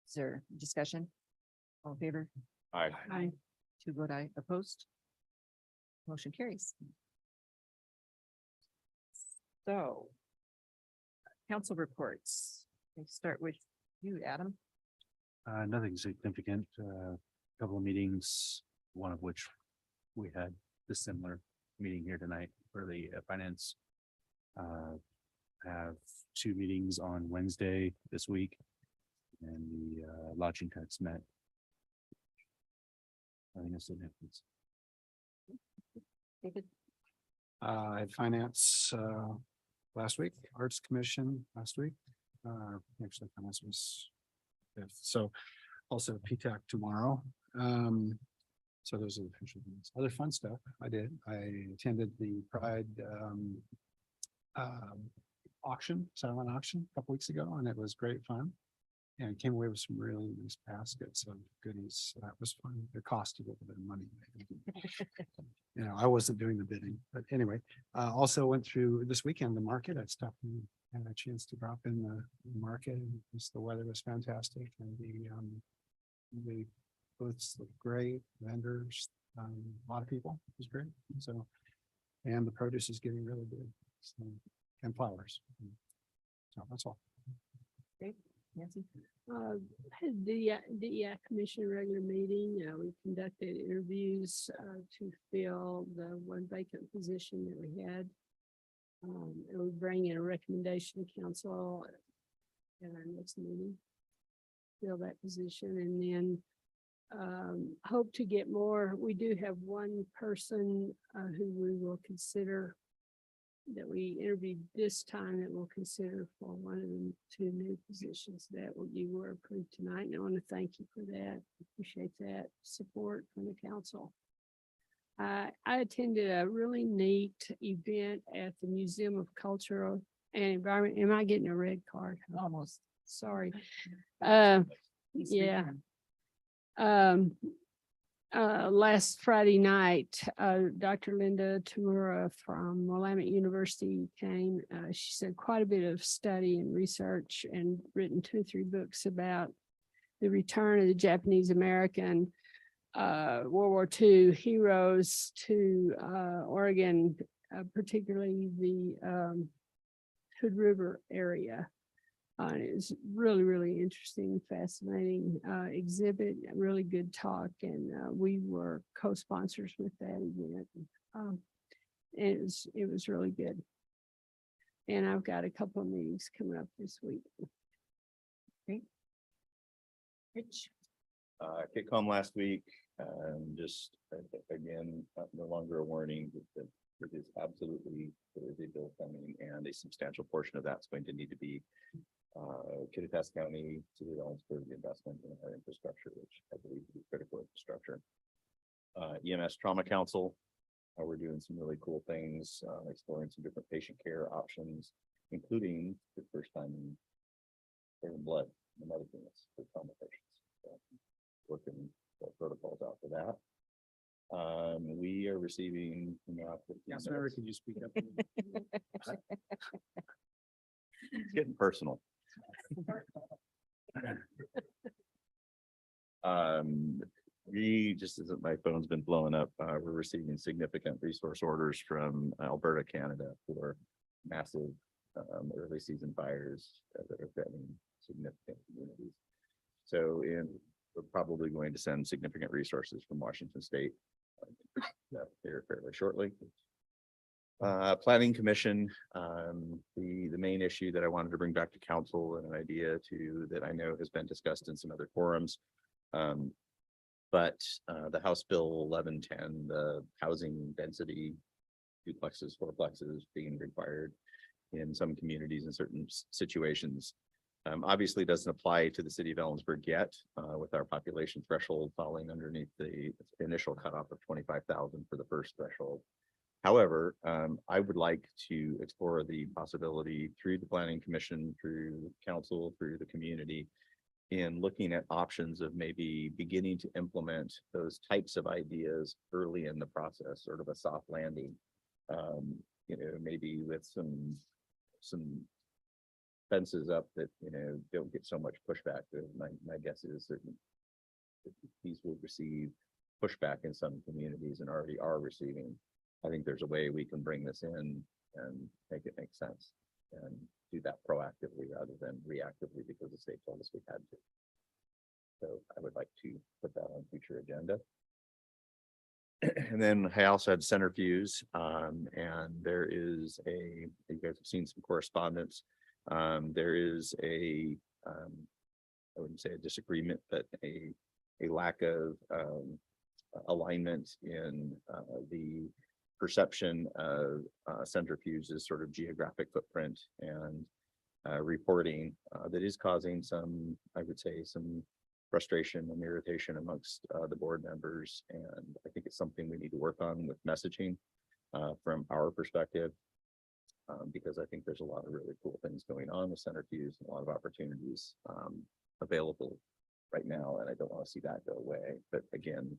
Is there discussion? All in favor? Aye. Aye. 2 vote aye. Opposed? Motion carries. So, council reports. We'll start with you, Adam. Nothing significant, couple of meetings, one of which we had a similar meeting here tonight for the finance. Have 2 meetings on Wednesday this week, and the lodging tax met. I think that's the difference. David? I had finance last week, Arts Commission last week. Actually, finance was fifth. So also PTAC tomorrow. So those are the official things. Other fun stuff I did. I attended the Pride auction, silent auction a couple weeks ago, and it was great fun. And came away with some really nice baskets of goodies. So that was fun. It cost a little bit of money. You know, I wasn't doing the bidding, but anyway, also went through this weekend, the market. I stopped and had a chance to drop in the market, and just the weather was fantastic, and the booths looked great, vendors, a lot of people. It was great. So, and the produce is getting really good. So, and flowers. So that's all. Great. Nancy? Had the DEI Commission regular meeting, we conducted interviews to fill the one vacant position that we had. And we bring in a recommendation to council at our next meeting, fill that position, and then hope to get more. We do have one person who we will consider that we interviewed this time that we'll consider for one of the 2 new positions that you were approved tonight. And I want to thank you for that. Appreciate that support from the council. I attended a really neat event at the Museum of Cultural and Environment. Am I getting a red card? Almost. Sorry. Yeah. Last Friday night, Dr. Linda Tamura from Willamette University came. She said quite a bit of study and research and written 2 or 3 books about the return of the Japanese American World War II heroes to Oregon, particularly the Hood River area. It's really, really interesting, fascinating exhibit, a really good talk, and we were co-sponsors with that event. It was really good. And I've got a couple of meetings coming up this week. Rich? KCOM last week, just again, no longer a warning that it is absolutely, there is a bill coming, and a substantial portion of that's going to need to be Kittitas County to the Ellensburg investment in our infrastructure, which I believe to be critical infrastructure. EMS Trauma Council, we're doing some really cool things, exploring some different patient care options, including the first time in blood and other things for trauma patients. So, working protocols out for that. We are receiving. Councilmember, can you speak up? It's getting personal. We, just as my phone's been blowing up, we're receiving significant resource orders from Alberta, Canada for massive early season fires that are threatening significant communities. So we're probably going to send significant resources from Washington State here fairly shortly. Planning Commission, the main issue that I wanted to bring back to council, and an idea that I know has been discussed in some other forums. But the House Bill 1110, the housing density duplexes, fourplexes being required in some communities in certain situations, obviously doesn't apply to the city of Ellensburg yet, with our population threshold falling underneath the initial cutoff of 25,000 for the first threshold. However, I would like to explore the possibility through the Planning Commission, through council, through the community, in looking at options of maybe beginning to implement those types of ideas early in the process, sort of a soft landing. Maybe with some fences up that, don't get so much pushback. My guess is that these will receive pushback in some communities and already are receiving. I think there's a way we can bring this in and make it make sense and do that proactively rather than reactively because the state told us we had to. So I would like to put that on future agenda. And then I also had centrifuge, and there is you guys have seen some correspondence. There is I wouldn't say a disagreement, but a lack of alignment in the perception of centrifuge's sort of geographic footprint and reporting that is causing some, I would say, some frustration and irritation amongst the board members. And I think it's something we need to work on with messaging from our perspective, because I think there's a lot of really cool things going on with centrifuge and a lot of opportunities available right now, and I don't want to see that go away. But again,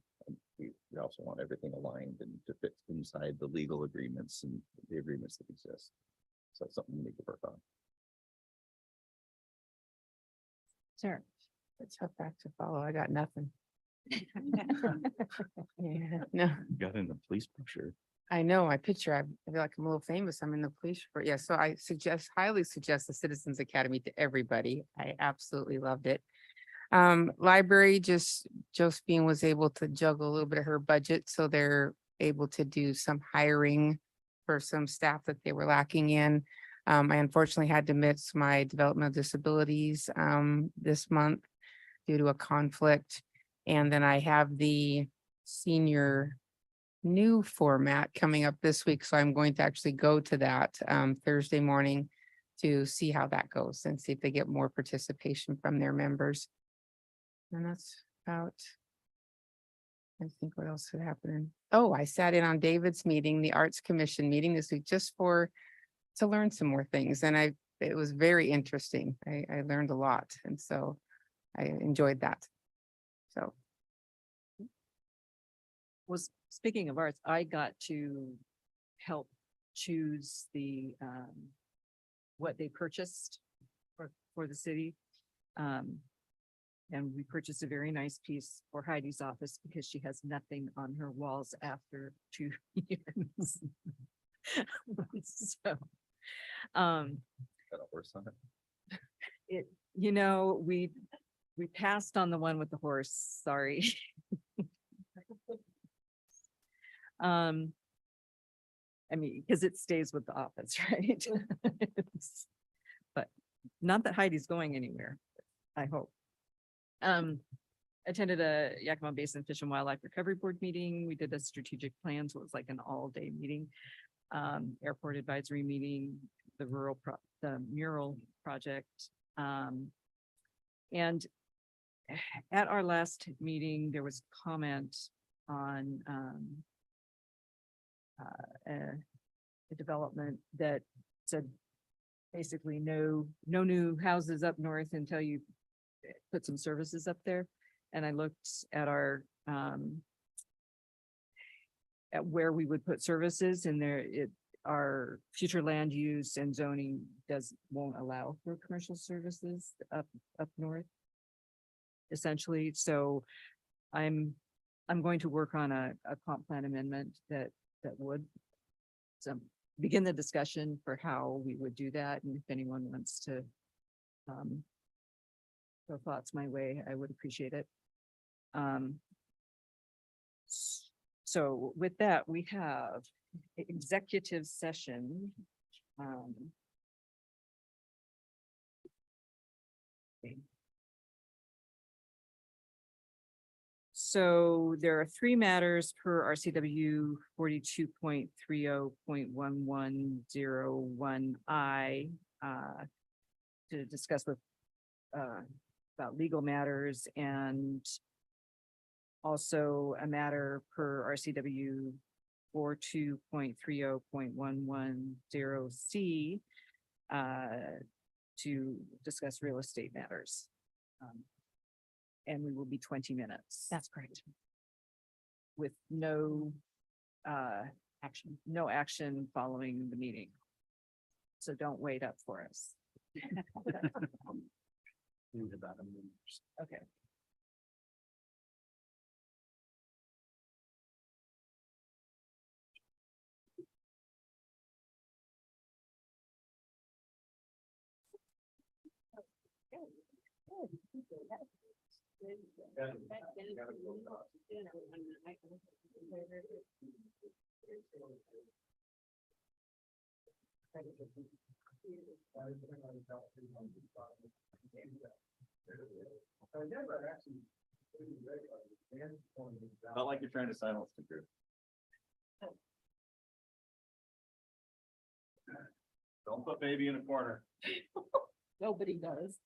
we also want everything aligned and to fit inside the legal agreements and the agreements that exist. So that's something we need to work on. Sure. It's tough act to follow. I got nothing. Yeah, no, Got in the police picture. I know. I picture, I feel like I'm a little famous. I'm in the police for, yeah. So I highly suggest the Citizens Academy to everybody. I absolutely loved it. Library, just Josephine was able to juggle a little bit of her budget, so they're able to do some hiring for some staff that they were lacking in. I unfortunately had to miss my developmental disabilities this month due to a conflict. And then I have the senior new format coming up this week. So I'm going to actually go to that Thursday morning to see how that goes and see if they get more participation from their members. And that's about, I think what else had happened. Oh, I sat in on David's meeting, the Arts Commission meeting this week, just to learn some more things. And it was very interesting. I learned a lot. And so I enjoyed that. So. Speaking of arts, I got to help choose what they purchased for the city. And we purchased a very nice piece for Heidi's office because she has nothing on her walls after 2 years. So, Got a horse on it. We passed on the one with the horse, sorry. I mean, because it stays with the office, right? But not that Heidi's going anywhere, I hope. Attended a Yakima Basin Fish and Wildlife Recovery Board meeting. We did a strategic plan, so it was like an all-day meeting. Airport advisory meeting, the mural project. And at our last meeting, there was comment on a development that said basically no new houses up north until you put some services up there. And I looked at our at where we would put services, and our future land use and zoning won't allow for commercial services up north. Essentially, so I'm going to work on a comp plan amendment that would begin the discussion for how we would do that, and if anyone wants to throw thoughts my way, I would appreciate it. So with that, we have executive session. So there are 3 matters per RCW 42.30.1101I to discuss with about legal matters, and also a matter per RCW 42.30.110C to discuss real estate matters. And we will be 20 minutes. That's correct. With no action following the meeting. So don't wait up for us. Okay. Not like you're trying to silence the group. Don't put baby in a corner. Nobody does.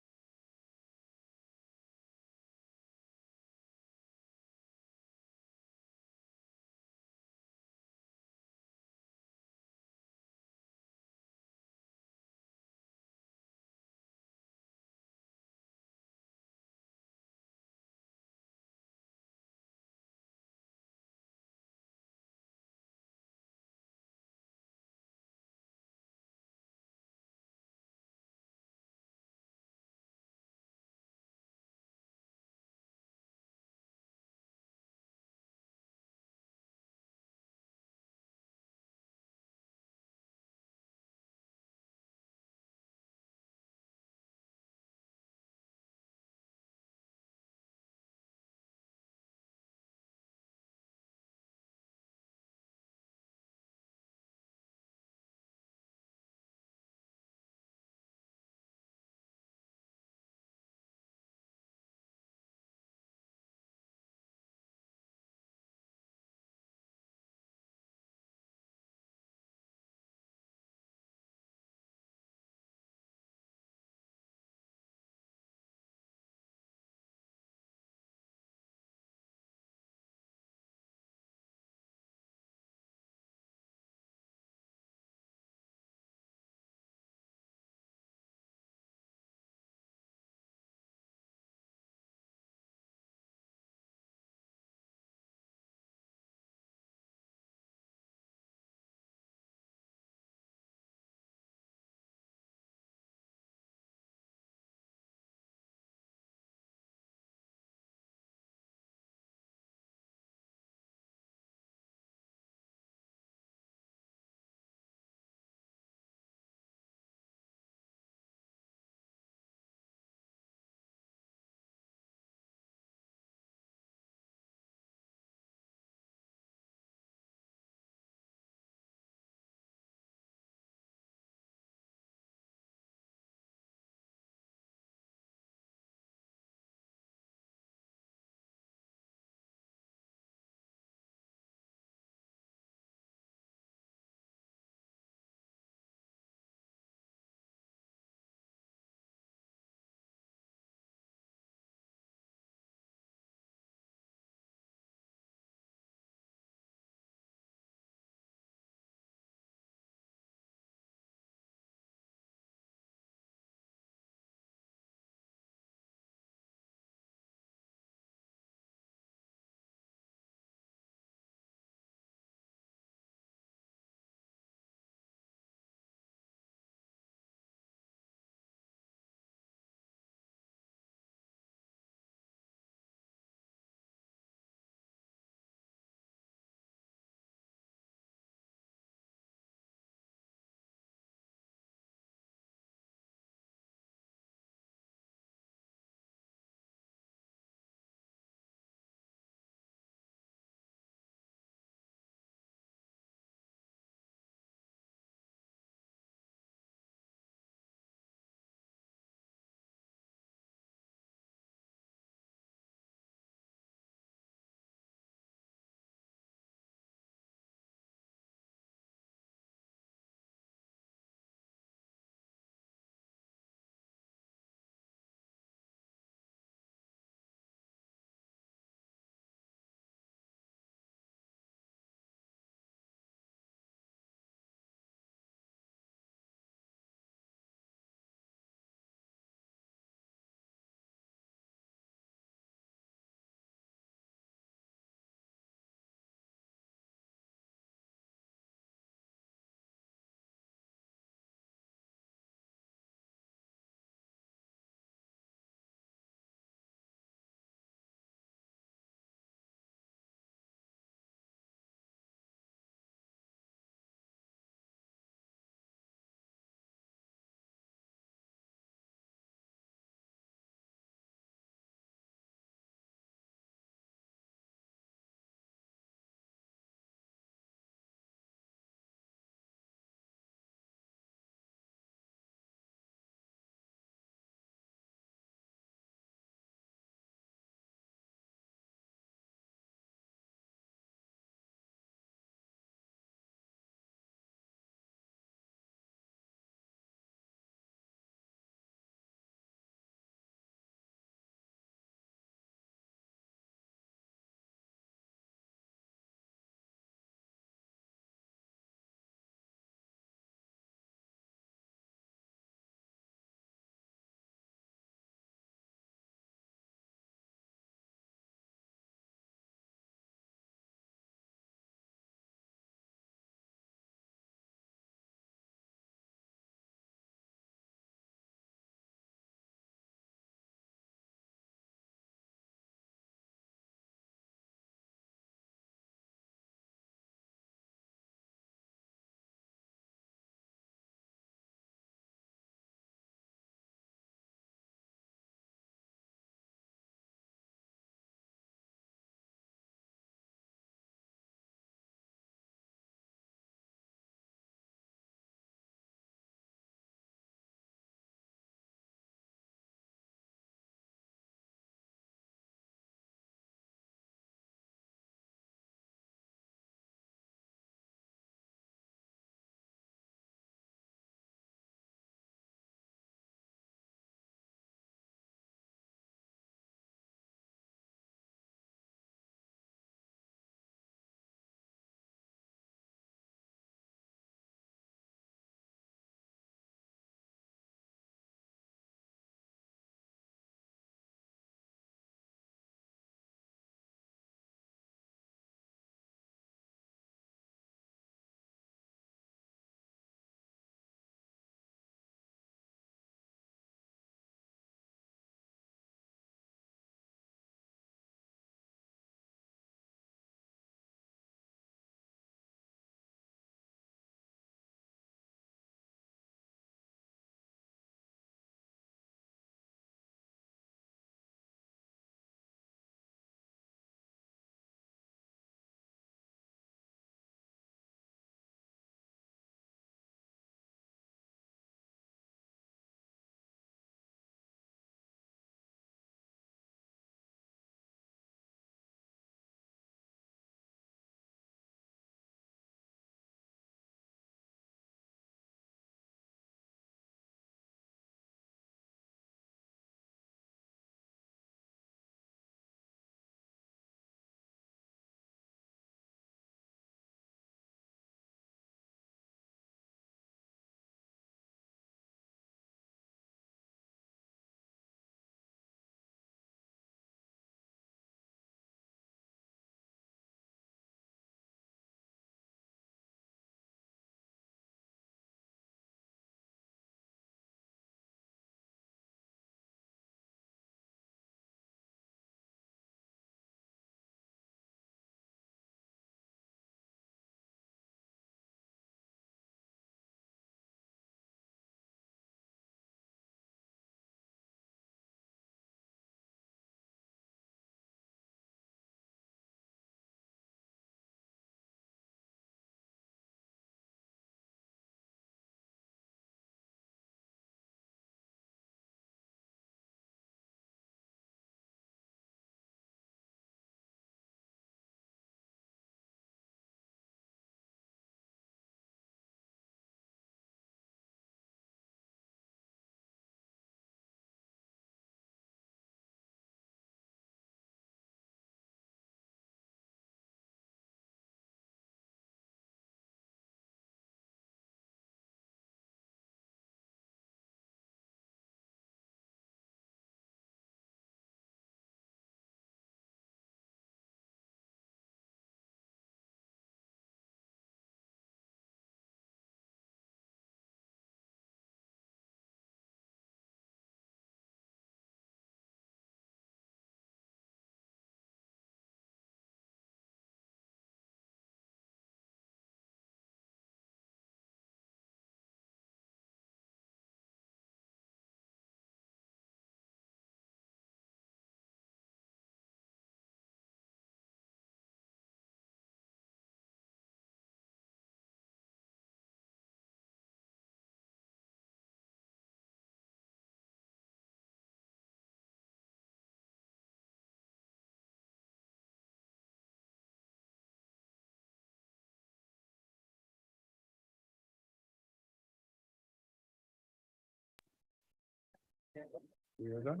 We are done.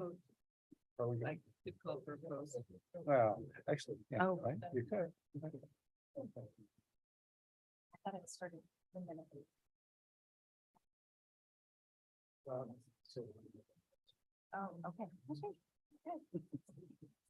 Are we Like, to call for a vote. Well, actually, yeah, Oh. right, you could. I thought it started. a minute ago. So Oh, okay. Okay. Good.